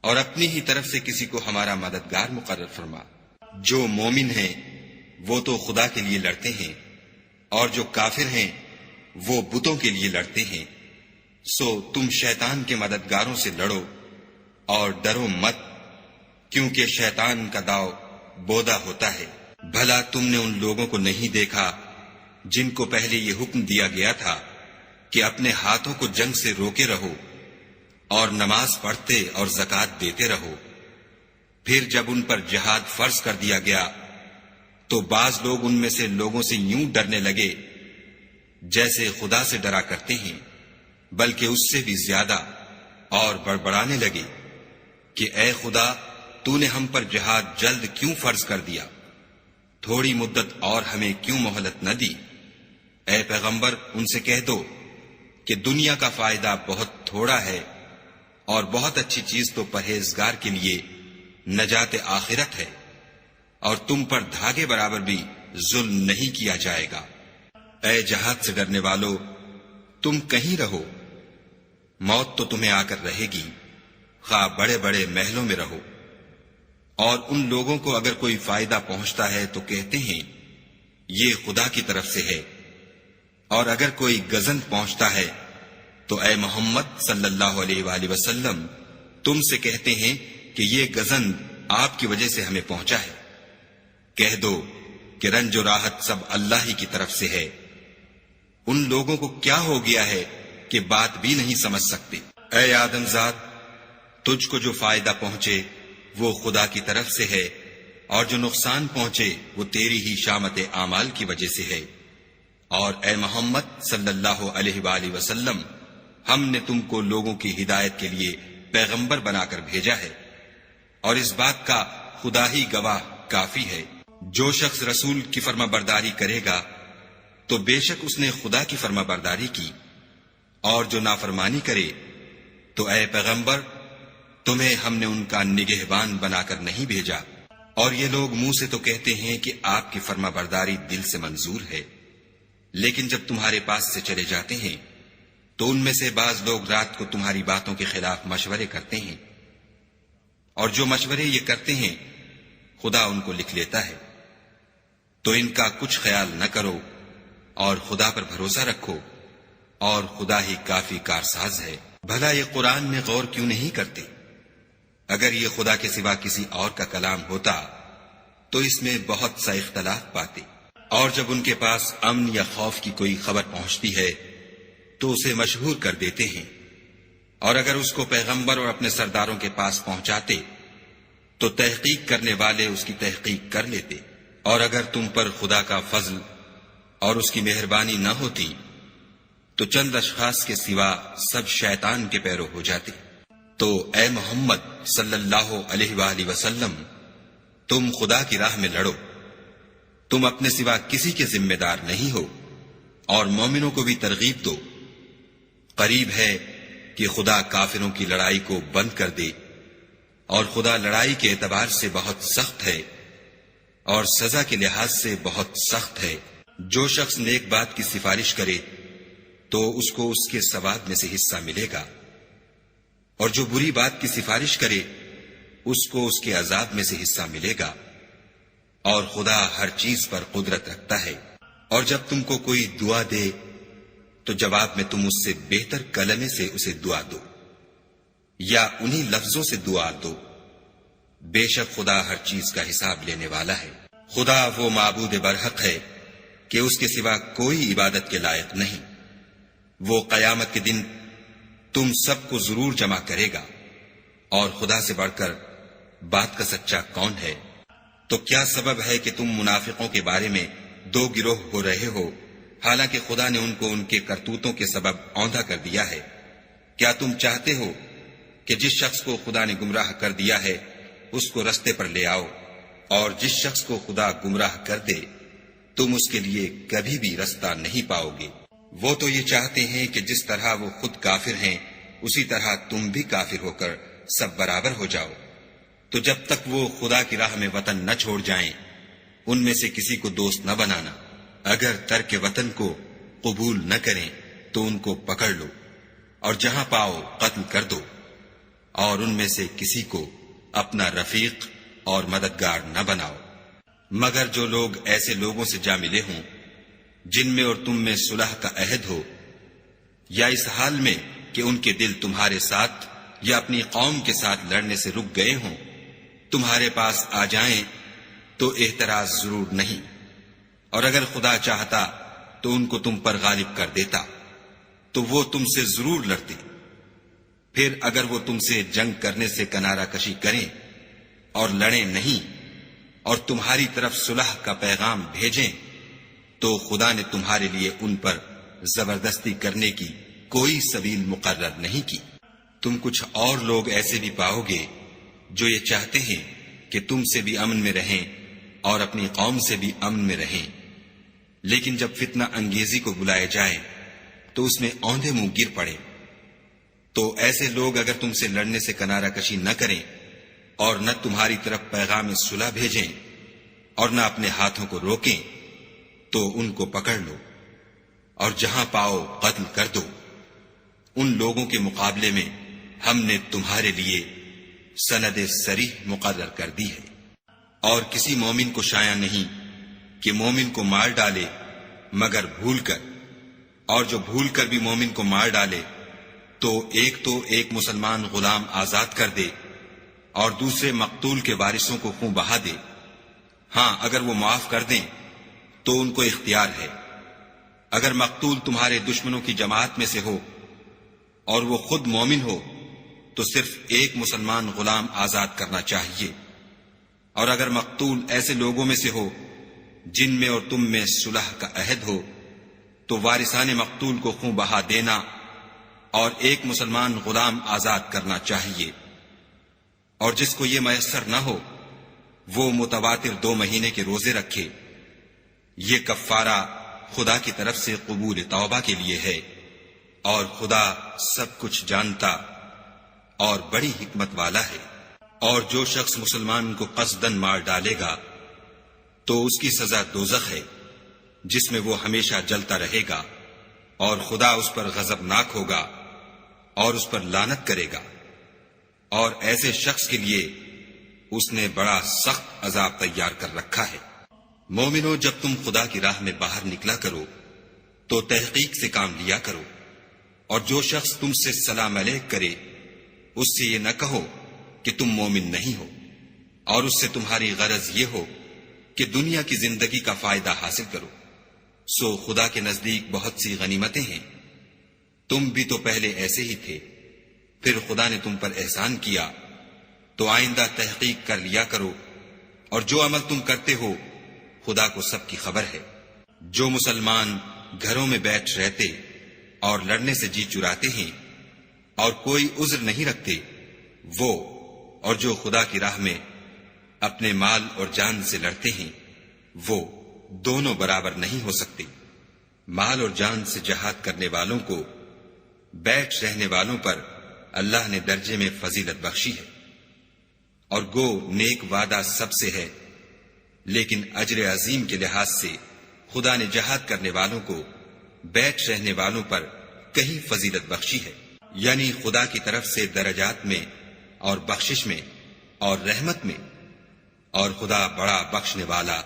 اور اپنی ہی طرف سے کسی کو ہمارا مددگار مقرر فرما۔ جو مومن ہیں وہ تو خدا کے لیے لڑتے ہیں، اور جو کافر ہیں وہ بتوں کے لیے لڑتے ہیں۔ سو تم شیطان کے مددگاروں سے لڑو اور ڈرو مت، کیونکہ شیطان کا داؤ بودا ہوتا ہے۔ بھلا تم نے ان لوگوں کو نہیں دیکھا جن کو پہلے یہ حکم دیا گیا تھا کہ اپنے ہاتھوں کو جنگ سے روکے رہو اور نماز پڑھتے اور زکوٰۃ دیتے رہو، پھر جب ان پر جہاد فرض کر دیا گیا تو بعض لوگ ان میں سے لوگوں سے یوں ڈرنے لگے جیسے خدا سے ڈرا کرتے ہیں، بلکہ اس سے بھی زیادہ، اور بڑبڑانے لگے کہ اے خدا تو نے ہم پر جہاد جلد کیوں فرض کر دیا، تھوڑی مدت اور ہمیں کیوں مہلت نہ دی۔ اے پیغمبر ان سے کہہ دو کہ دنیا کا فائدہ بہت تھوڑا ہے اور بہت اچھی چیز تو پرہیزگار کے لیے نجات آخرت ہے، اور تم پر دھاگے برابر بھی ظلم نہیں کیا جائے گا۔ اے جہاد سے ڈرنے والو، تم کہیں رہو، موت تو تمہیں آ کر رہے گی، خواہ بڑے بڑے محلوں میں رہو۔ اور ان لوگوں کو اگر کوئی فائدہ پہنچتا ہے تو کہتے ہیں یہ خدا کی طرف سے ہے، اور اگر کوئی گزند پہنچتا ہے تو اے محمد صلی اللہ علیہ وآلہ وسلم تم سے کہتے ہیں کہ یہ گزند آپ کی وجہ سے ہمیں پہنچا ہے۔ کہہ دو کہ رنج و راحت سب اللہ ہی کی طرف سے ہے۔ ان لوگوں کو کیا ہو گیا ہے کہ بات بھی نہیں سمجھ سکتے۔ اے آدم زاد، تجھ کو جو فائدہ پہنچے وہ خدا کی طرف سے ہے، اور جو نقصان پہنچے وہ تیری ہی شامت اعمال کی وجہ سے ہے۔ اور اے محمد صلی اللہ علیہ وآلہ وسلم، ہم نے تم کو لوگوں کی ہدایت کے لیے پیغمبر بنا کر بھیجا ہے، اور اس بات کا خدا ہی گواہ کافی ہے۔ جو شخص رسول کی فرما برداری کرے گا تو بے شک اس نے خدا کی فرما برداری کی، اور جو نافرمانی کرے تو اے پیغمبر تمہیں ہم نے ان کا نگہبان بنا کر نہیں بھیجا۔ اور یہ لوگ منہ سے تو کہتے ہیں کہ آپ کی فرما برداری دل سے منظور ہے، لیکن جب تمہارے پاس سے چلے جاتے ہیں تو ان میں سے بعض لوگ رات کو تمہاری باتوں کے خلاف مشورے کرتے ہیں، اور جو مشورے یہ کرتے ہیں خدا ان کو لکھ لیتا ہے۔ تو ان کا کچھ خیال نہ کرو اور خدا پر بھروسہ رکھو، اور خدا ہی کافی کارساز ہے۔ بھلا یہ قرآن میں غور کیوں نہیں کرتے؟ اگر یہ خدا کے سوا کسی اور کا کلام ہوتا تو اس میں بہت سا اختلاف پاتے۔ اور جب ان کے پاس امن یا خوف کی کوئی خبر پہنچتی ہے تو اسے مشہور کر دیتے ہیں، اور اگر اس کو پیغمبر اور اپنے سرداروں کے پاس پہنچاتے تو تحقیق کرنے والے اس کی تحقیق کر لیتے۔ اور اگر تم پر خدا کا فضل اور اس کی مہربانی نہ ہوتی تو چند اشخاص کے سوا سب شیطان کے پیرو ہو جاتے۔ تو اے محمد صلی اللہ علیہ وآلہ وسلم، تم خدا کی راہ میں لڑو، تم اپنے سوا کسی کے ذمہ دار نہیں ہو، اور مومنوں کو بھی ترغیب دو۔ قریب ہے کہ خدا کافروں کی لڑائی کو بند کر دے، اور خدا لڑائی کے اعتبار سے بہت سخت ہے اور سزا کے لحاظ سے بہت سخت ہے۔ جو شخص نیک بات کی سفارش کرے تو اس کو اس کے ثواب میں سے حصہ ملے گا، اور جو بری بات کی سفارش کرے اس کو اس کے عذاب میں سے حصہ ملے گا، اور خدا ہر چیز پر قدرت رکھتا ہے۔ اور جب تم کو کوئی دعا دے تو جواب میں تم اس سے بہتر کلمے سے اسے دعا دو، یا انہی لفظوں سے دعا دو۔ بے شک خدا ہر چیز کا حساب لینے والا ہے۔ خدا وہ معبود برحق ہے کہ اس کے سوا کوئی عبادت کے لائق نہیں۔ وہ قیامت کے دن تم سب کو ضرور جمع کرے گا، اور خدا سے بڑھ کر بات کا سچا کون ہے؟ تو کیا سبب ہے کہ تم منافقوں کے بارے میں دو گروہ ہو رہے ہو، حالانکہ خدا نے ان کو ان کے کرتوتوں کے سبب اوندھا کر دیا ہے؟ کیا تم چاہتے ہو کہ جس شخص کو خدا نے گمراہ کر دیا ہے اس کو رستے پر لے آؤ، اور جس شخص کو خدا گمراہ کر دے تم اس کے لیے کبھی بھی رستہ نہیں پاؤ گے؟ وہ تو یہ چاہتے ہیں کہ جس طرح وہ خود کافر ہیں اسی طرح تم بھی کافر ہو کر سب برابر ہو جاؤ۔ تو جب تک وہ خدا کی راہ میں وطن نہ چھوڑ جائیں ان میں سے کسی کو دوست نہ بنانا۔ اگر ترک وطن کو قبول نہ کریں تو ان کو پکڑ لو، اور جہاں پاؤ قتل کر دو، اور ان میں سے کسی کو اپنا رفیق اور مددگار نہ بناؤ، مگر جو لوگ ایسے لوگوں سے جا ملے ہوں جن میں اور تم میں صلح کا عہد ہو، یا اس حال میں کہ ان کے دل تمہارے ساتھ یا اپنی قوم کے ساتھ لڑنے سے رک گئے ہوں، تمہارے پاس آ جائیں تو اعتراض ضرور نہیں، اور اگر خدا چاہتا تو ان کو تم پر غالب کر دیتا تو وہ تم سے ضرور لڑتے۔ پھر اگر وہ تم سے جنگ کرنے سے کنارہ کشی کریں اور لڑیں نہیں اور تمہاری طرف صلح کا پیغام بھیجیں تو خدا نے تمہارے لیے ان پر زبردستی کرنے کی کوئی سبیل مقرر نہیں کی۔ تم کچھ اور لوگ ایسے بھی پاؤ گے جو یہ چاہتے ہیں کہ تم سے بھی امن میں رہیں اور اپنی قوم سے بھی امن میں رہیں، لیکن جب فتنہ انگیزی کو بلائے جائے تو اس میں اوندھے منہ گر پڑے۔ تو ایسے لوگ اگر تم سے لڑنے سے کنارہ کشی نہ کریں اور نہ تمہاری طرف پیغام صلح بھیجیں اور نہ اپنے ہاتھوں کو روکیں تو ان کو پکڑ لو، اور جہاں پاؤ قتل کر دو۔ ان لوگوں کے مقابلے میں ہم نے تمہارے لیے سند صریح مقرر کر دی ہے، اور کسی مومن کو شایع نہیں کہ مومن کو مار ڈالے مگر بھول کر، اور جو بھول کر بھی مومن کو مار ڈالے تو ایک مسلمان غلام آزاد کر دے، اور دوسرے مقتول کے وارثوں کو خون بہا دے. ہاں اگر وہ معاف کر دیں تو ان کو اختیار ہے. اگر مقتول تمہارے دشمنوں کی جماعت میں سے ہو اور وہ خود مومن ہو تو صرف ایک مسلمان غلام آزاد کرنا چاہیے. اور اگر مقتول ایسے لوگوں میں سے ہو جن میں اور تم میں صلح کا عہد ہو تو وارثان مقتول کو خون بہا دینا اور ایک مسلمان غلام آزاد کرنا چاہیے. اور جس کو یہ میسر نہ ہو وہ متواتر 2 مہینے کے روزے رکھے. یہ کفارہ خدا کی طرف سے قبول توبہ کے لیے ہے، اور خدا سب کچھ جانتا اور بڑی حکمت والا ہے. اور جو شخص مسلمان کو قصدن مار ڈالے گا تو اس کی سزا دوزخ ہے جس میں وہ ہمیشہ جلتا رہے گا، اور خدا اس پر غضبناک ہوگا اور اس پر لعنت کرے گا. اور ایسے شخص کے لیے اس نے بڑا سخت عذاب تیار کر رکھا ہے. مومنو، جب تم خدا کی راہ میں باہر نکلا کرو تو تحقیق سے کام لیا کرو. اور جو شخص تم سے سلام علیک کرے اس سے یہ نہ کہو کہ تم مومن نہیں ہو، اور اس سے تمہاری غرض یہ ہو کہ دنیا کی زندگی کا فائدہ حاصل کرو. سو خدا کے نزدیک بہت سی غنیمتیں ہیں. تم بھی تو پہلے ایسے ہی تھے، پھر خدا نے تم پر احسان کیا، تو آئندہ تحقیق کر لیا کرو. اور جو عمل تم کرتے ہو خدا کو سب کی خبر ہے. جو مسلمان گھروں میں بیٹھ رہتے اور لڑنے سے جی چراتے ہیں اور کوئی عذر نہیں رکھتے، وہ اور جو خدا کی راہ میں اپنے مال اور جان سے لڑتے ہیں وہ دونوں برابر نہیں ہو سکتے. مال اور جان سے جہاد کرنے والوں کو بیٹھ رہنے والوں پر اللہ نے درجے میں فضیلت بخشی ہے. اور گو نیک وعدہ سب سے ہے، لیکن اجر عظیم کے لحاظ سے خدا نے جہاد کرنے والوں کو بیٹھ رہنے والوں پر کہیں فضیلت بخشی ہے. یعنی خدا کی طرف سے درجات میں اور بخشش میں اور رحمت میں. اور خدا بڑا بخشنے والا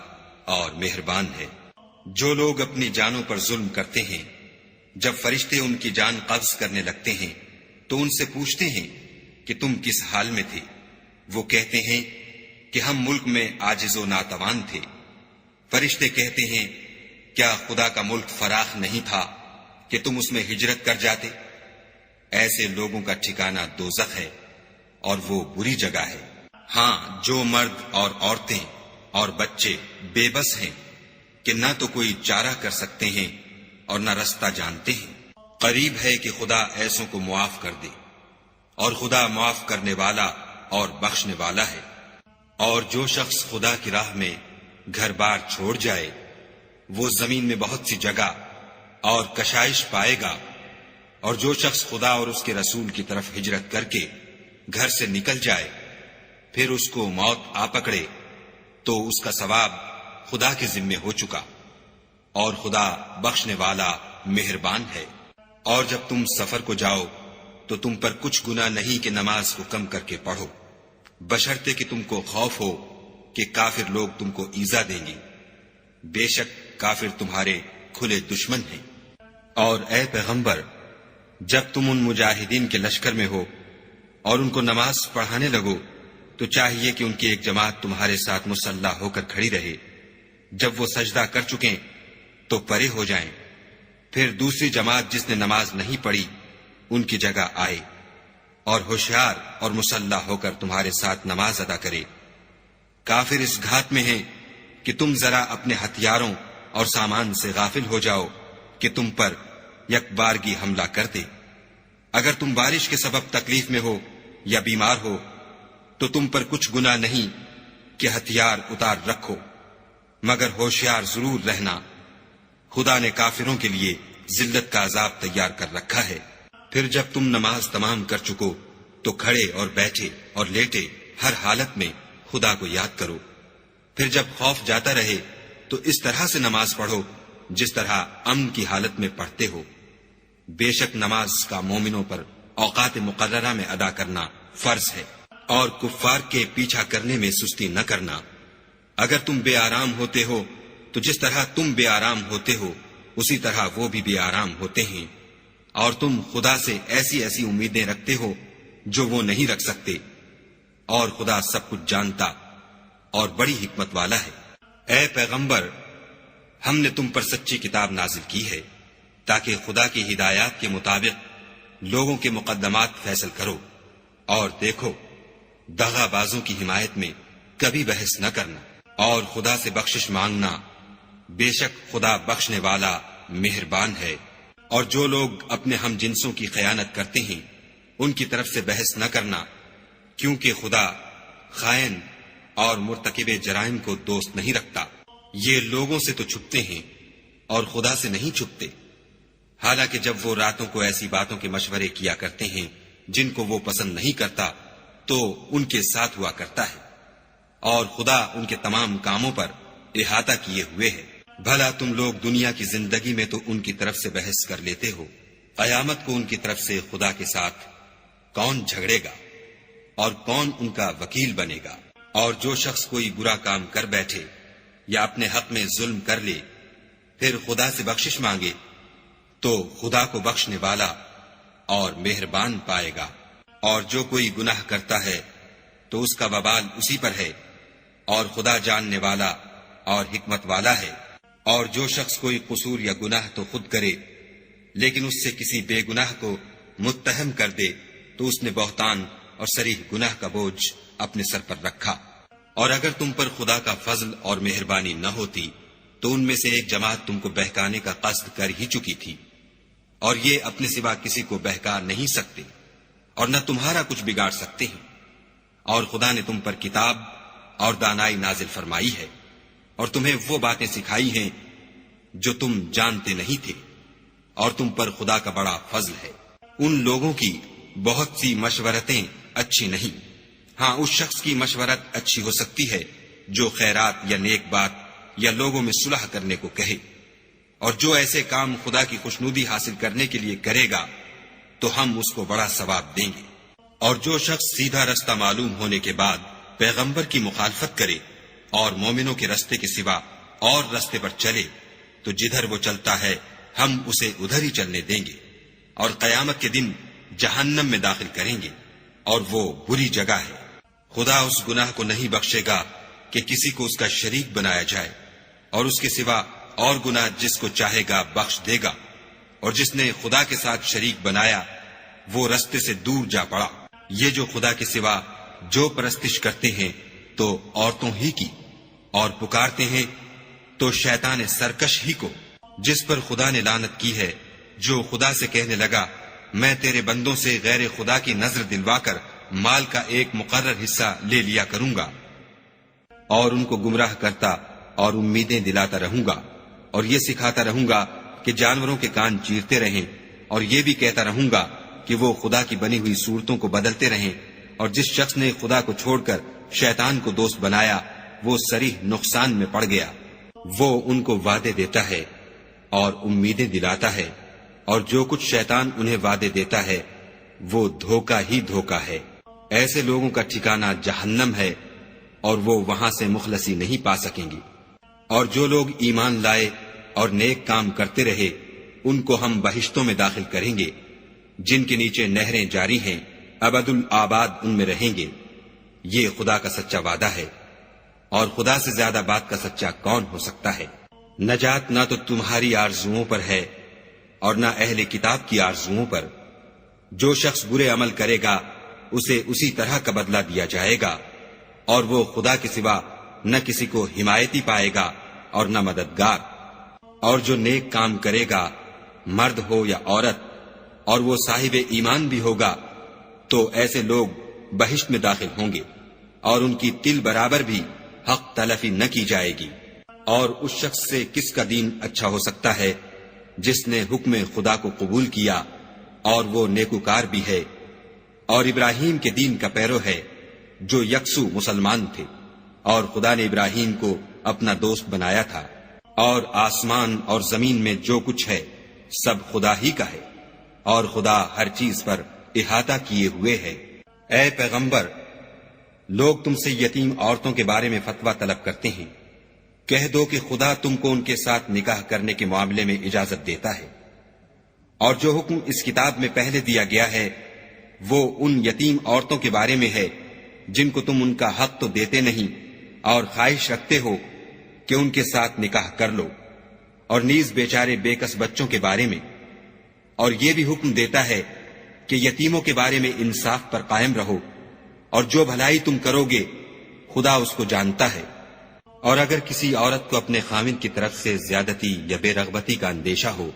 اور مہربان ہے. جو لوگ اپنی جانوں پر ظلم کرتے ہیں، جب فرشتے ان کی جان قبض کرنے لگتے ہیں تو ان سے پوچھتے ہیں کہ تم کس حال میں تھے. وہ کہتے ہیں کہ ہم ملک میں عاجز و ناتوان تھے. فرشتے کہتے ہیں کیا خدا کا ملک فراخ نہیں تھا کہ تم اس میں ہجرت کر جاتے؟ ایسے لوگوں کا ٹھکانہ دوزخ ہے اور وہ بری جگہ ہے. ہاں جو مرد اور عورتیں اور بچے بے بس ہیں کہ نہ تو کوئی چارہ کر سکتے ہیں اور نہ رستہ جانتے ہیں، قریب ہے کہ خدا ایسوں کو معاف کر دے، اور خدا معاف کرنے والا اور بخشنے والا ہے. اور جو شخص خدا کی راہ میں گھر بار چھوڑ جائے وہ زمین میں بہت سی جگہ اور کشائش پائے گا. اور جو شخص خدا اور اس کے رسول کی طرف ہجرت کر کے گھر سے نکل جائے پھر اس کو موت آ پکڑے تو اس کا ثواب خدا کے ذمے ہو چکا، اور خدا بخشنے والا مہربان ہے. اور جب تم سفر کو جاؤ تو تم پر کچھ گناہ نہیں کہ نماز کو کم کر کے پڑھو، بشرطے کہ تم کو خوف ہو کہ کافر لوگ تم کو ایذا دیں گے. بے شک کافر تمہارے کھلے دشمن ہیں. اور اے پیغمبر، جب تم ان مجاہدین کے لشکر میں ہو اور ان کو نماز پڑھانے لگو تو چاہیے کہ ان کی ایک جماعت تمہارے ساتھ مسلح ہو کر کھڑی رہے. جب وہ سجدہ کر چکیں تو پرے ہو جائیں، پھر دوسری جماعت جس نے نماز نہیں پڑھی ان کی جگہ آئے اور ہوشیار اور مسلح ہو کر تمہارے ساتھ نماز ادا کرے. کافر اس گھات میں ہیں کہ تم ذرا اپنے ہتھیاروں اور سامان سے غافل ہو جاؤ کہ تم پر یک بارگی حملہ کر دے. اگر تم بارش کے سبب تکلیف میں ہو یا بیمار ہو تو تم پر کچھ گناہ نہیں کہ ہتھیار اتار رکھو، مگر ہوشیار ضرور رہنا. خدا نے کافروں کے لیے ذلت کا عذاب تیار کر رکھا ہے. پھر جب تم نماز تمام کر چکو تو کھڑے اور بیٹھے اور لیٹے ہر حالت میں خدا کو یاد کرو. پھر جب خوف جاتا رہے تو اس طرح سے نماز پڑھو جس طرح امن کی حالت میں پڑھتے ہو. بے شک نماز کا مومنوں پر اوقات مقررہ میں ادا کرنا فرض ہے، اور کفار کے پیچھا کرنے میں سستی نہ کرنا. اگر تم بے آرام ہوتے ہو تو جس طرح تم بے آرام ہوتے ہو اسی طرح وہ بھی بے آرام ہوتے ہیں. اور تم خدا سے ایسی ایسی امیدیں رکھتے ہو جو وہ نہیں رکھ سکتے. اور خدا سب کچھ جانتا اور بڑی حکمت والا ہے۔ اے پیغمبر، ہم نے تم پر سچی کتاب نازل کی ہے تاکہ خدا کی ہدایات کے مطابق لوگوں کے مقدمات فیصل کرو، اور دیکھو دغا بازوں کی حمایت میں کبھی بحث نہ کرنا، اور خدا سے بخشش مانگنا، بے شک خدا بخشنے والا مہربان ہے۔ اور جو لوگ اپنے ہم جنسوں کی خیانت کرتے ہیں ان کی طرف سے بحث نہ کرنا، کیونکہ خدا خائن اور مرتکب جرائم کو دوست نہیں رکھتا۔ یہ لوگوں سے تو چھپتے ہیں اور خدا سے نہیں چھپتے، حالانکہ جب وہ راتوں کو ایسی باتوں کے مشورے کیا کرتے ہیں جن کو وہ پسند نہیں کرتا تو ان کے ساتھ ہوا کرتا ہے، اور خدا ان کے تمام کاموں پر احاطہ کیے ہوئے ہے۔ بھلا تم لوگ دنیا کی زندگی میں تو ان کی طرف سے بحث کر لیتے ہو، قیامت کو ان کی طرف سے خدا کے ساتھ کون جھگڑے گا اور کون ان کا وکیل بنے گا؟ اور جو شخص کوئی برا کام کر بیٹھے یا اپنے حق میں ظلم کر لے پھر خدا سے بخشش مانگے تو خدا کو بخشنے والا اور مہربان پائے گا، اور جو کوئی گناہ کرتا ہے تو اس کا وبال اسی پر ہے، اور خدا جاننے والا اور حکمت والا ہے۔ اور جو شخص کوئی قصور یا گناہ تو خود کرے لیکن اس سے کسی بے گناہ کو متہم کر دے تو اس نے بہتان اور صریح گناہ کا بوجھ اپنے سر پر رکھا۔ اور اگر تم پر خدا کا فضل اور مہربانی نہ ہوتی تو ان میں سے ایک جماعت تم کو بہکانے کا قصد کر ہی چکی تھی، اور یہ اپنے سوا کسی کو بہکا نہیں سکتے اور نہ تمہارا کچھ بگاڑ سکتے ہیں۔ اور خدا نے تم پر کتاب اور دانائی نازل فرمائی ہے اور تمہیں وہ باتیں سکھائی ہیں جو تم جانتے نہیں تھے، اور تم پر خدا کا بڑا فضل ہے۔ ان لوگوں کی بہت سی مشورتیں اچھی نہیں، ہاں اس شخص کی مشورت اچھی ہو سکتی ہے جو خیرات یا نیک بات یا لوگوں میں صلح کرنے کو کہے، اور جو ایسے کام خدا کی خوشنودی حاصل کرنے کے لیے کرے گا تو ہم اس کو بڑا ثواب دیں گے۔ اور جو شخص سیدھا رستہ معلوم ہونے کے بعد پیغمبر کی مخالفت کرے اور مومنوں کے رستے کے سوا اور رستے پر چلے تو جدھر وہ چلتا ہے ہم اسے ادھر ہی چلنے دیں گے، اور قیامت کے دن جہنم میں داخل کریں گے، اور وہ بری جگہ ہے۔ خدا اس گناہ کو نہیں بخشے گا کہ کسی کو اس کا شریک بنایا جائے، اور اس کے سوا اور گناہ جس کو چاہے گا بخش دے گا، اور جس نے خدا کے ساتھ شریک بنایا وہ رستے سے دور جا پڑا۔ یہ جو خدا کے سوا جو پرستش کرتے ہیں تو عورتوں ہی کی، اور پکارتے ہیں تو شیطان سرکش ہی کو، جس پر خدا نے لعنت کی ہے، جو خدا سے کہنے لگا میں تیرے بندوں سے غیر خدا کی نظر دلوا کر مال کا ایک مقرر حصہ لے لیا کروں گا، اور ان کو گمراہ کرتا اور امیدیں دلاتا رہوں گا، اور یہ سکھاتا رہوں گا کہ جانوروں کے کان چیرتے رہیں، اور یہ بھی کہتا رہوں گا کہ وہ خدا کی بنی ہوئی صورتوں کو بدلتے رہیں، اور جس شخص نے خدا کو چھوڑ کر شیطان کو دوست بنایا وہ صریح نقصان میں پڑ گیا۔ وہ ان کو وعدے دیتا ہے اور امیدیں دلاتا ہے، اور جو کچھ شیطان انہیں وعدے دیتا ہے وہ دھوکہ ہی دھوکہ ہے۔ ایسے لوگوں کا ٹھکانہ جہنم ہے، اور وہ وہاں سے مخلصی نہیں پا سکیں گے۔ اور جو لوگ ایمان لائے اور نیک کام کرتے رہے ان کو ہم بہشتوں میں داخل کریں گے جن کے نیچے نہریں جاری ہیں، ابد الآباد ان میں رہیں گے۔ یہ خدا کا سچا وعدہ ہے، اور خدا سے زیادہ بات کا سچا کون ہو سکتا ہے؟ نجات نہ تو تمہاری آرزوؤں پر ہے اور نہ اہل کتاب کی آرزوؤں پر۔ جو شخص برے عمل کرے گا اسے اسی طرح کا بدلہ دیا جائے گا، اور وہ خدا کے سوا نہ کسی کو حمایتی پائے گا اور نہ مددگار۔ اور جو نیک کام کرے گا مرد ہو یا عورت اور وہ صاحب ایمان بھی ہوگا تو ایسے لوگ بہشت میں داخل ہوں گے، اور ان کی تل برابر بھی حق تلفی نہ کی جائے گی۔ اور اس شخص سے کس کا دین اچھا ہو سکتا ہے جس نے حکم خدا کو قبول کیا اور وہ نیکوکار بھی ہے، اور ابراہیم کے دین کا پیرو ہے جو یکسو مسلمان تھے، اور خدا نے ابراہیم کو اپنا دوست بنایا تھا۔ اور آسمان اور زمین میں جو کچھ ہے سب خدا ہی کا ہے، اور خدا ہر چیز پر احاطہ کیے ہوئے ہے۔ اے پیغمبر، لوگ تم سے یتیم عورتوں کے بارے میں فتویٰ طلب کرتے ہیں، کہہ دو کہ خدا تم کو ان کے ساتھ نکاح کرنے کے معاملے میں اجازت دیتا ہے، اور جو حکم اس کتاب میں پہلے دیا گیا ہے وہ ان یتیم عورتوں کے بارے میں ہے جن کو تم ان کا حق تو دیتے نہیں اور خواہش رکھتے ہو کہ ان کے ساتھ نکاح کر لو، اور نیز بیچارے بے کس بچوں کے بارے میں، اور یہ بھی حکم دیتا ہے کہ یتیموں کے بارے میں انصاف پر قائم رہو، اور جو بھلائی تم کرو گے خدا اس کو جانتا ہے۔ اور اگر کسی عورت کو اپنے خاوند کی طرف سے زیادتی یا بے رغبتی کا اندیشہ ہو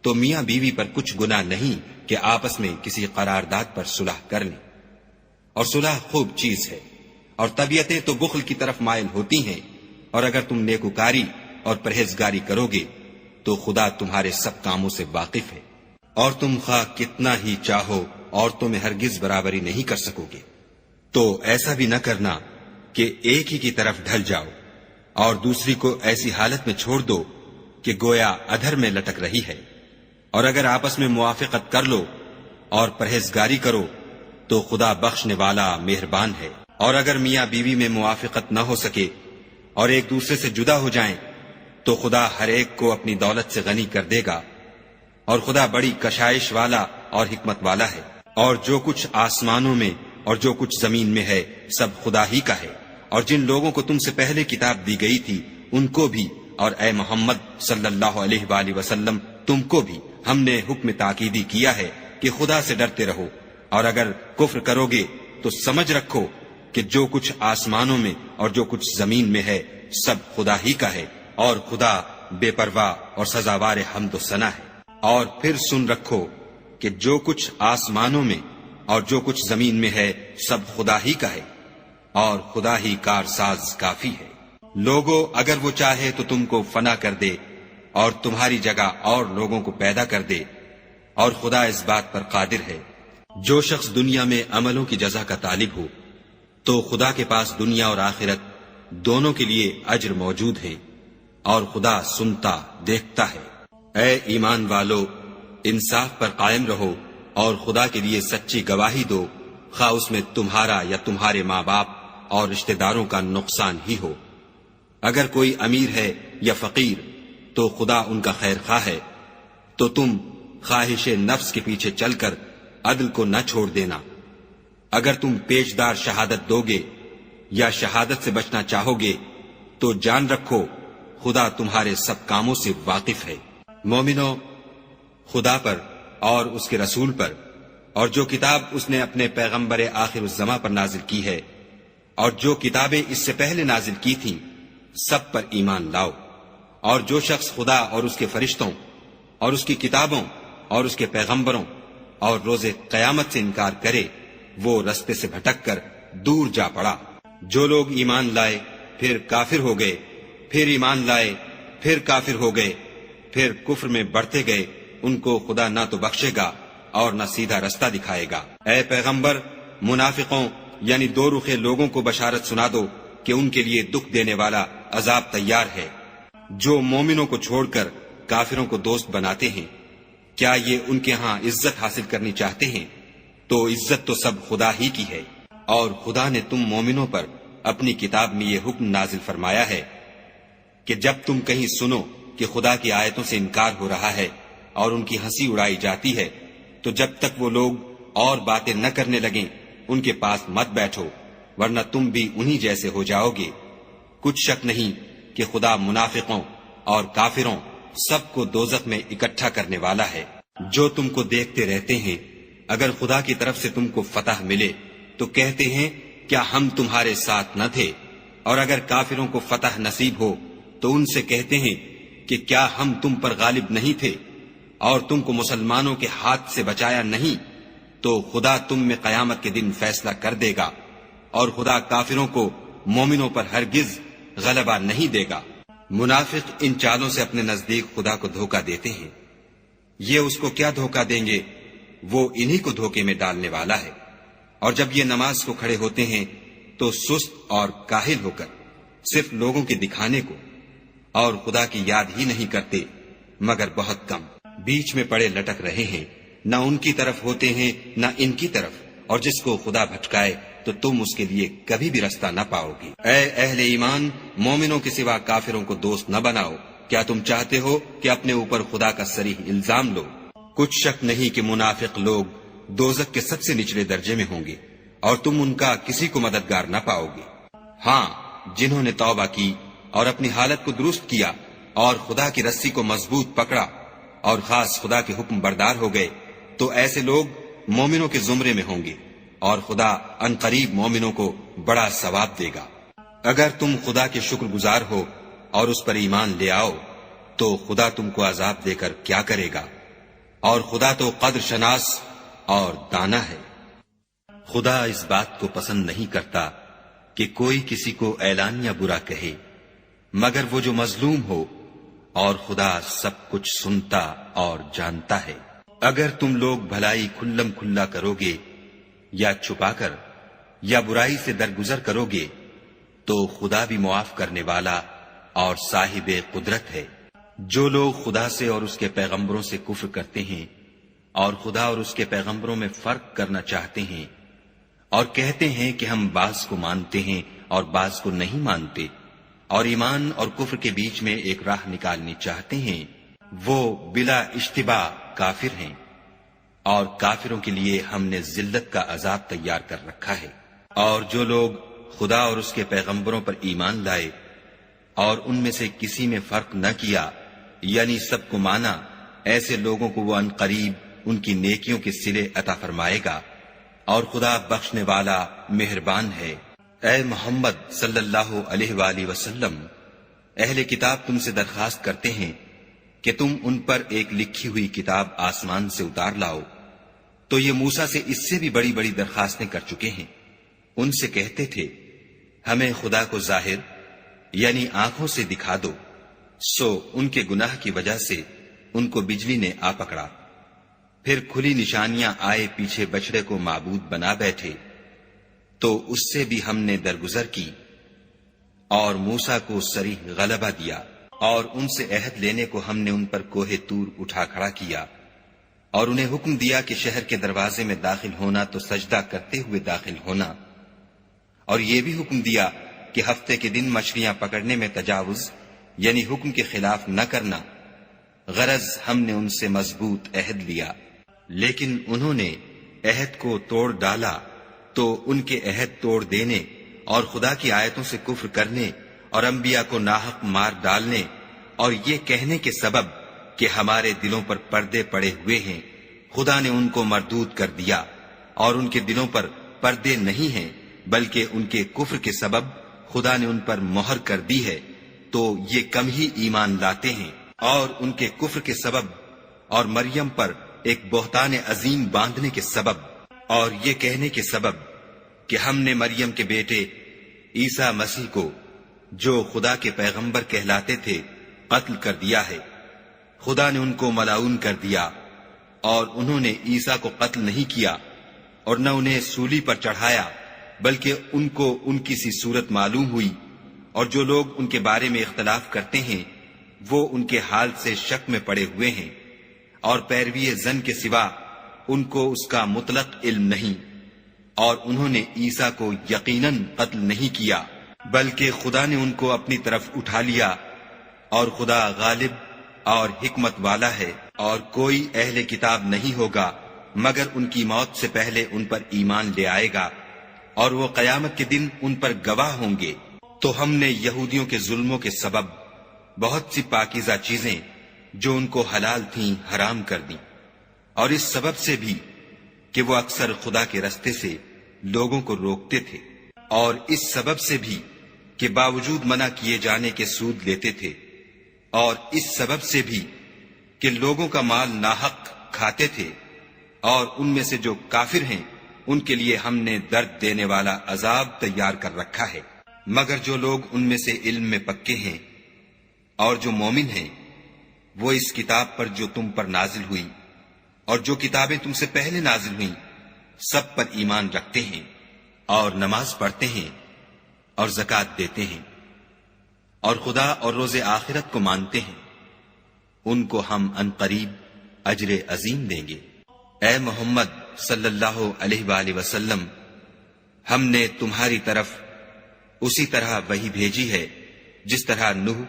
تو میاں بیوی پر کچھ گناہ نہیں کہ آپس میں کسی قرارداد پر صلح کر لیں، اور صلح خوب چیز ہے، اور طبیعتیں تو بخل کی طرف مائل ہوتی ہیں، اور اگر تم نیکوکاری اور پرہیزگاری کرو گے تو خدا تمہارے سب کاموں سے واقف ہے، اور تم خواہ کتنا ہی چاہو عورتوں میں ہرگز برابری نہیں کر سکو گے۔ تو ایسا بھی نہ کرنا کہ ایک ہی کی طرف ڈھل جاؤ اور دوسری کو ایسی حالت میں چھوڑ دو کہ گویا ادھر میں لٹک رہی ہے، اور اگر آپس میں موافقت کر لو اور پرہیزگاری کرو تو خدا بخشنے والا مہربان ہے۔ اور اگر میاں بیوی میں موافقت نہ ہو سکے اور ایک دوسرے سے جدا ہو جائیں تو خدا ہر ایک کو اپنی دولت سے غنی کر دے گا، اور خدا بڑی کشائش والا اور حکمت والا ہے۔ اور جو کچھ آسمانوں میں اور جو کچھ زمین میں ہے سب خدا ہی کا ہے، اور جن لوگوں کو تم سے پہلے کتاب دی گئی تھی ان کو بھی، اور اے محمد صلی اللہ علیہ وآلہ وسلم تم کو بھی ہم نے حکم تاکیدی کیا ہے کہ خدا سے ڈرتے رہو، اور اگر کفر کرو گے تو سمجھ رکھو کہ جو کچھ آسمانوں میں اور جو کچھ زمین میں ہے سب خدا ہی کا ہے، اور خدا بے پرواہ اور سزاوار حمد و ثنا ہے۔ اور پھر سن رکھو کہ جو کچھ آسمانوں میں اور جو کچھ زمین میں ہے سب خدا ہی کا ہے، اور خدا ہی کارساز کافی ہے۔ لوگو اگر وہ چاہے تو تم کو فنا کر دے اور تمہاری جگہ اور لوگوں کو پیدا کر دے، اور خدا اس بات پر قادر ہے۔ جو شخص دنیا میں عملوں کی جزا کا طالب ہو تو خدا کے پاس دنیا اور آخرت دونوں کے لیے اجر موجود ہے، اور خدا سنتا دیکھتا ہے۔ اے ایمان والو، انصاف پر قائم رہو اور خدا کے لیے سچی گواہی دو، خواہ اس میں تمہارا یا تمہارے ماں باپ اور رشتہ داروں کا نقصان ہی ہو۔ اگر کوئی امیر ہے یا فقیر تو خدا ان کا خیر خواہ ہے، تو تم خواہش نفس کے پیچھے چل کر عدل کو نہ چھوڑ دینا۔ اگر تم پیشدار شہادت دو گے یا شہادت سے بچنا چاہو گے تو جان رکھو خدا تمہارے سب کاموں سے واقف ہے۔ مومنو، خدا پر اور اس کے رسول پر اور جو کتاب اس نے اپنے پیغمبر آخر الزماں پر نازل کی ہے اور جو کتابیں اس سے پہلے نازل کی تھیں سب پر ایمان لاؤ۔ اور جو شخص خدا اور اس کے فرشتوں اور اس کی کتابوں اور اس کے پیغمبروں اور روز قیامت سے انکار کرے وہ رستے سے بھٹک کر دور جا پڑا۔ جو لوگ ایمان لائے پھر کافر ہو گئے، پھر ایمان لائے پھر کافر ہو گئے، پھر کفر میں بڑھتے گئے، ان کو خدا نہ تو بخشے گا اور نہ سیدھا رستہ دکھائے گا۔ اے پیغمبر، منافقوں یعنی دو رخے لوگوں کو بشارت سنا دو کہ ان کے لیے دکھ دینے والا عذاب تیار ہے۔ جو مومنوں کو چھوڑ کر کافروں کو دوست بناتے ہیں، کیا یہ ان کے ہاں عزت حاصل کرنی چاہتے ہیں؟ تو عزت تو سب خدا ہی کی ہے۔ اور خدا نے تم مومنوں پر اپنی کتاب میں یہ حکم نازل فرمایا ہے کہ جب تم کہیں سنو کہ خدا کی آیتوں سے انکار ہو رہا ہے اور ان کی ہنسی اڑائی جاتی ہے تو جب تک وہ لوگ اور باتیں نہ کرنے لگیں ان کے پاس مت بیٹھو، ورنہ تم بھی انہی جیسے ہو جاؤ گے۔ کچھ شک نہیں کہ خدا منافقوں اور کافروں سب کو دوزخ میں اکٹھا کرنے والا ہے۔ جو تم کو دیکھتے رہتے ہیں، اگر خدا کی طرف سے تم کو فتح ملے تو کہتے ہیں کیا ہم تمہارے ساتھ نہ تھے، اور اگر کافروں کو فتح نصیب ہو تو ان سے کہتے ہیں کہ کیا ہم تم پر غالب نہیں تھے اور تم کو مسلمانوں کے ہاتھ سے بچایا نہیں؟ تو خدا تم میں قیامت کے دن فیصلہ کر دے گا، اور خدا کافروں کو مومنوں پر ہرگز غلبہ نہیں دے گا۔ منافق ان چالوں سے اپنے نزدیک خدا کو دھوکہ دیتے ہیں۔ یہ اس کو کیا دھوکہ دیں گے؟ وہ انہی کو دھوکے میں ڈالنے والا ہے۔ اور جب یہ نماز کو کھڑے ہوتے ہیں تو سست اور کاہل ہو کر صرف لوگوں کے دکھانے کو اور خدا کی یاد ہی نہیں کرتے مگر بہت کم، بیچ میں پڑے لٹک رہے ہیں، نہ ان کی طرف ہوتے ہیں نہ ان کی طرف، اور جس کو خدا بھٹکائے تو تم اس کے لیے کبھی بھی رستہ نہ پاؤ گی۔ اے اہل ایمان، مومنوں کے سوا کافروں کو دوست نہ بناؤ۔ کیا تم چاہتے ہو کہ اپنے اوپر خدا کا صریح الزام لو؟ کچھ شک نہیں کہ منافق لوگ دوزخ کے سب سے نچلے درجے میں ہوں گے، اور تم ان کا کسی کو مددگار نہ پاؤ گے۔ ہاں، جنہوں نے توبہ کی اور اپنی حالت کو درست کیا اور خدا کی رسی کو مضبوط پکڑا اور خاص خدا کے حکم بردار ہو گئے، تو ایسے لوگ مومنوں کے زمرے میں ہوں گے اور خدا عنقریب مومنوں کو بڑا ثواب دے گا۔ اگر تم خدا کے شکر گزار ہو اور اس پر ایمان لے آؤ تو خدا تم کو عذاب دے کر کیا کرے گا، اور خدا تو قدر شناس اور دانا ہے۔ خدا اس بات کو پسند نہیں کرتا کہ کوئی کسی کو اعلانیہ برا کہے مگر وہ جو مظلوم ہو، اور خدا سب کچھ سنتا اور جانتا ہے۔ اگر تم لوگ بھلائی کھلم کھلا کرو گے یا چھپا کر یا برائی سے درگزر کرو گے تو خدا بھی معاف کرنے والا اور صاحب قدرت ہے۔ جو لوگ خدا سے اور اس کے پیغمبروں سے کفر کرتے ہیں اور خدا اور اس کے پیغمبروں میں فرق کرنا چاہتے ہیں اور کہتے ہیں کہ ہم بعض کو مانتے ہیں اور بعض کو نہیں مانتے، اور ایمان اور کفر کے بیچ میں ایک راہ نکالنی چاہتے ہیں، وہ بلا اشتباہ کافر ہیں، اور کافروں کے لیے ہم نے ذلت کا عذاب تیار کر رکھا ہے۔ اور جو لوگ خدا اور اس کے پیغمبروں پر ایمان لائے اور ان میں سے کسی میں فرق نہ کیا، یعنی سب کو مانا، ایسے لوگوں کو وہ عنقریب ان کی نیکیوں کے صلے عطا فرمائے گا، اور خدا بخشنے والا مہربان ہے۔ اے محمد صلی اللہ علیہ وآلہ وسلم، اہل کتاب تم سے درخواست کرتے ہیں کہ تم ان پر ایک لکھی ہوئی کتاب آسمان سے اتار لاؤ، تو یہ موسیٰ سے اس سے بھی بڑی بڑی درخواستیں کر چکے ہیں۔ ان سے کہتے تھے ہمیں خدا کو ظاہر یعنی آنکھوں سے دکھا دو، سو ان کے گناہ کی وجہ سے ان کو بجلی نے آ پکڑا، پھر کھلی نشانیاں آئے پیچھے بچڑے کو معبود بنا بیٹھے، تو اس سے بھی ہم نے درگزر کی اور موسیٰ کو صریح غلبہ دیا، اور ان سے عہد لینے کو ہم نے ان پر کوہ طور اٹھا کھڑا کیا، اور انہیں حکم دیا کہ شہر کے دروازے میں داخل ہونا تو سجدہ کرتے ہوئے داخل ہونا، اور یہ بھی حکم دیا کہ ہفتے کے دن مچھلیاں پکڑنے میں تجاوز یعنی حکم کے خلاف نہ کرنا، غرض ہم نے ان سے مضبوط عہد لیا، لیکن انہوں نے عہد کو توڑ ڈالا، تو ان کے عہد توڑ دینے اور خدا کی آیتوں سے کفر کرنے اور انبیاء کو ناحق مار ڈالنے اور یہ کہنے کے سبب کہ ہمارے دلوں پر پردے پڑے ہوئے ہیں، خدا نے ان کو مردود کر دیا، اور ان کے دلوں پر پردے نہیں ہیں بلکہ ان کے کفر کے سبب خدا نے ان پر مہر کر دی ہے، تو یہ کم ہی ایمان لاتے ہیں۔ اور ان کے کفر کے سبب اور مریم پر ایک بہتان عظیم باندھنے کے سبب اور یہ کہنے کے سبب کہ ہم نے مریم کے بیٹے عیسیٰ مسیح کو جو خدا کے پیغمبر کہلاتے تھے قتل کر دیا ہے، خدا نے ان کو ملعون کر دیا، اور انہوں نے عیسیٰ کو قتل نہیں کیا اور نہ انہیں سولی پر چڑھایا، بلکہ ان کو ان کی سی صورت معلوم ہوئی، اور جو لوگ ان کے بارے میں اختلاف کرتے ہیں وہ ان کے حال سے شک میں پڑے ہوئے ہیں، اور پیروی زن کے سوا ان کو اس کا مطلق علم نہیں، اور انہوں نے عیسیٰ کو یقیناً قتل نہیں کیا بلکہ خدا نے ان کو اپنی طرف اٹھا لیا، اور خدا غالب اور حکمت والا ہے، اور کوئی اہل کتاب نہیں ہوگا مگر ان کی موت سے پہلے ان پر ایمان لے آئے گا، اور وہ قیامت کے دن ان پر گواہ ہوں گے۔ تو ہم نے یہودیوں کے ظلموں کے سبب بہت سی پاکیزہ چیزیں جو ان کو حلال تھیں حرام کر دیں، اور اس سبب سے بھی کہ وہ اکثر خدا کے رستے سے لوگوں کو روکتے تھے، اور اس سبب سے بھی کہ باوجود منع کیے جانے کے سود لیتے تھے، اور اس سبب سے بھی کہ لوگوں کا مال ناحق کھاتے تھے، اور ان میں سے جو کافر ہیں ان کے لیے ہم نے درد دینے والا عذاب تیار کر رکھا ہے۔ مگر جو لوگ ان میں سے علم میں پکے ہیں اور جو مومن ہیں، وہ اس کتاب پر جو تم پر نازل ہوئی اور جو کتابیں تم سے پہلے نازل ہوئیں سب پر ایمان رکھتے ہیں، اور نماز پڑھتے ہیں اور زکوٰۃ دیتے ہیں، اور خدا اور روز آخرت کو مانتے ہیں، ان کو ہم عنقریب اجر عظیم دیں گے۔ اے محمد صلی اللہ علیہ وآلہ وسلم، ہم نے تمہاری طرف اسی طرح وحی بھیجی ہے جس طرح نوح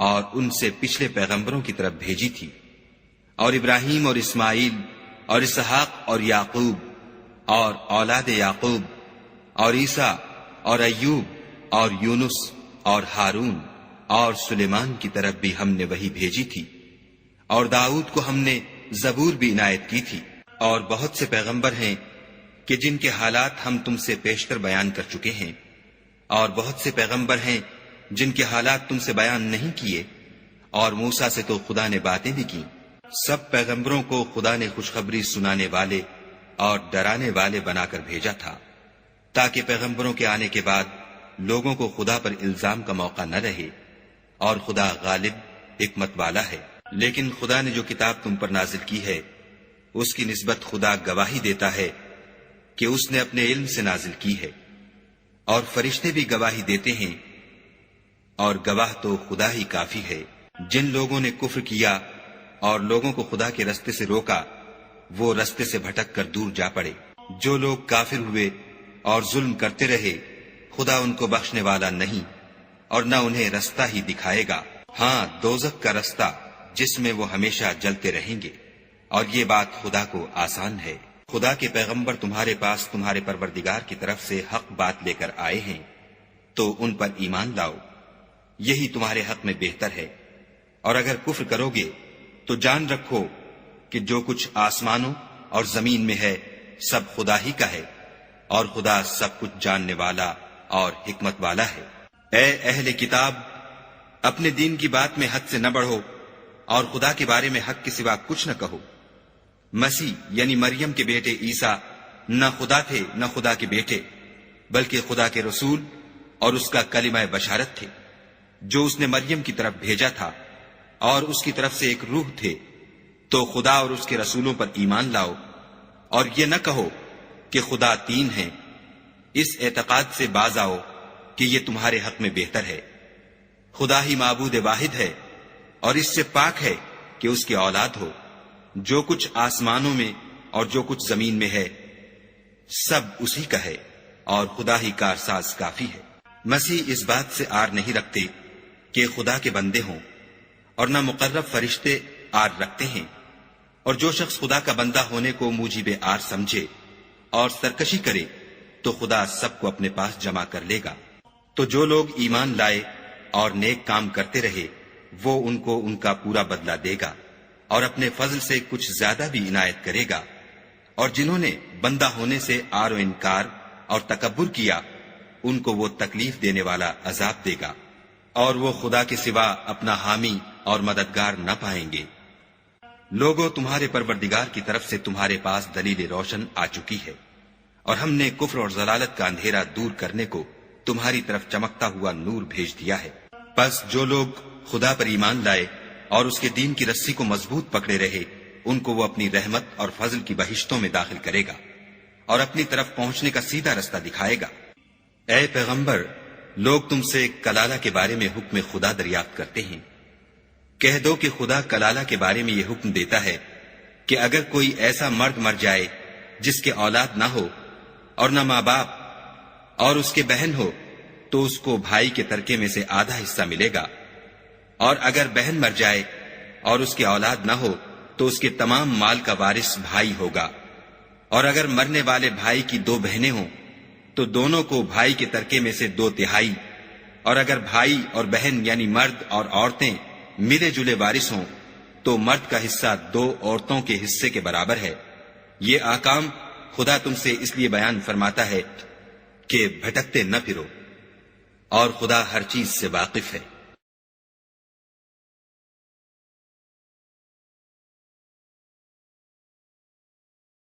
اور ان سے پچھلے پیغمبروں کی طرف بھیجی تھی، اور ابراہیم اور اسماعیل اور اسحاق اور یعقوب اور اولاد یعقوب اور عیسیٰ اور ایوب اور یونس اور ہارون اور سلیمان کی طرف بھی ہم نے وہی بھیجی تھی، اور داؤد کو ہم نے زبور بھی عنایت کی تھی، اور بہت سے پیغمبر ہیں کہ جن کے حالات ہم تم سے پیشتر بیان کر چکے ہیں، اور بہت سے پیغمبر ہیں جن کے حالات تم سے بیان نہیں کیے، اور موسیٰ سے تو خدا نے باتیں بھی کی۔ سب پیغمبروں کو خدا نے خوشخبری سنانے والے اور ڈرانے والے بنا کر بھیجا تھا، تاکہ پیغمبروں کے آنے کے بعد لوگوں کو خدا پر الزام کا موقع نہ رہے، اور خدا غالب حکمت والا ہے۔ لیکن خدا نے جو کتاب تم پر نازل کی ہے، اس کی نسبت خدا گواہی دیتا ہے کہ اس نے اپنے علم سے نازل کی ہے، اور فرشتے بھی گواہی دیتے ہیں، اور گواہ تو خدا ہی کافی ہے۔ جن لوگوں نے کفر کیا اور لوگوں کو خدا کے رستے سے روکا، وہ رستے سے بھٹک کر دور جا پڑے۔ جو لوگ کافر ہوئے اور ظلم کرتے رہے، خدا ان کو بخشنے والا نہیں، اور نہ انہیں رستہ ہی دکھائے گا، ہاں دوزخ کا رستہ جس میں وہ ہمیشہ جلتے رہیں گے، اور یہ بات خدا کو آسان ہے۔ خدا کے پیغمبر تمہارے پاس تمہارے پروردگار کی طرف سے حق بات لے کر آئے ہیں، تو ان پر ایمان لاؤ، یہی تمہارے حق میں بہتر ہے۔ اور اگر کفر کرو گے تو جان رکھو کہ جو کچھ آسمانوں اور زمین میں ہے سب خدا ہی کا ہے، اور خدا سب کچھ جاننے والا اور حکمت والا ہے۔ اے اہل کتاب، اپنے دین کی بات میں حد سے نہ بڑھو، اور خدا کے بارے میں حق کے سوا کچھ نہ کہو۔ مسیح یعنی مریم کے بیٹے عیسیٰ نہ خدا تھے نہ خدا کے بیٹے، بلکہ خدا کے رسول اور اس کا کلمہ بشارت تھے، جو اس نے مریم کی طرف بھیجا تھا، اور اس کی طرف سے ایک روح تھے۔ تو خدا اور اس کے رسولوں پر ایمان لاؤ، اور یہ نہ کہو کہ خدا تین ہیں، اس اعتقاد سے باز آؤ کہ یہ تمہارے حق میں بہتر ہے۔ خدا ہی معبود واحد ہے، اور اس سے پاک ہے کہ اس کی اولاد ہو۔ جو کچھ آسمانوں میں اور جو کچھ زمین میں ہے سب اسی کا ہے، اور خدا ہی کارساز کافی ہے۔ مسیح اس بات سے آر نہیں رکھتے کہ خدا کے بندے ہوں، اور نہ مقرب فرشتے آر رکھتے ہیں، اور جو شخص خدا کا بندہ ہونے کو موجب آر سمجھے اور سرکشی کرے تو خدا سب کو اپنے پاس جمع کر لے گا۔ تو جو لوگ ایمان لائے اور نیک کام کرتے رہے، وہ ان کو ان کا پورا بدلہ دے گا، اور اپنے فضل سے کچھ زیادہ بھی عنایت کرے گا۔ اور جنہوں نے بندہ ہونے سے آر و انکار اور تکبر کیا، ان کو وہ تکلیف دینے والا عذاب دے گا، اور وہ خدا کے سوا اپنا حامی اور مددگار نہ پائیں گے۔ لوگوں، تمہارے پروردگار کی طرف سے تمہارے پاس دلیل روشن آ چکی ہے، اور ہم نے کفر اور ضلالت کا اندھیرا دور کرنے کو تمہاری طرف چمکتا ہوا نور بھیج دیا ہے۔ پس جو لوگ خدا پر ایمان لائے اور اس کے دین کی رسی کو مضبوط پکڑے رہے، ان کو وہ اپنی رحمت اور فضل کی بہشتوں میں داخل کرے گا، اور اپنی طرف پہنچنے کا سیدھا رستہ دکھائے گا۔ اے پیغمبر، لوگ تم سے کلالہ کے بارے میں حکم خدا دریافت کرتے ہیں۔ کہہ دو کہ خدا کلالہ کے بارے میں یہ حکم دیتا ہے کہ اگر کوئی ایسا مرد مر جائے جس کے اولاد نہ ہو اور نہ ماں باپ، اور اس کے بہن ہو، تو اس کو بھائی کے ترکے میں سے آدھا حصہ ملے گا، اور اگر بہن مر جائے اور اس کے اولاد نہ ہو تو اس کے تمام مال کا وارث بھائی ہوگا، اور اگر مرنے والے بھائی کی دو بہنیں ہوں تو دونوں کو بھائی کے ترکے میں سے 2/3، اور اگر بھائی اور بہن یعنی مرد اور عورتیں ملے جلے وارث ہوں تو مرد کا حصہ 2 عورتوں کے حصے کے برابر ہے۔ یہ احکام خدا تم سے اس لیے بیان فرماتا ہے کہ بھٹکتے نہ پھرو، اور خدا ہر چیز سے واقف ہے۔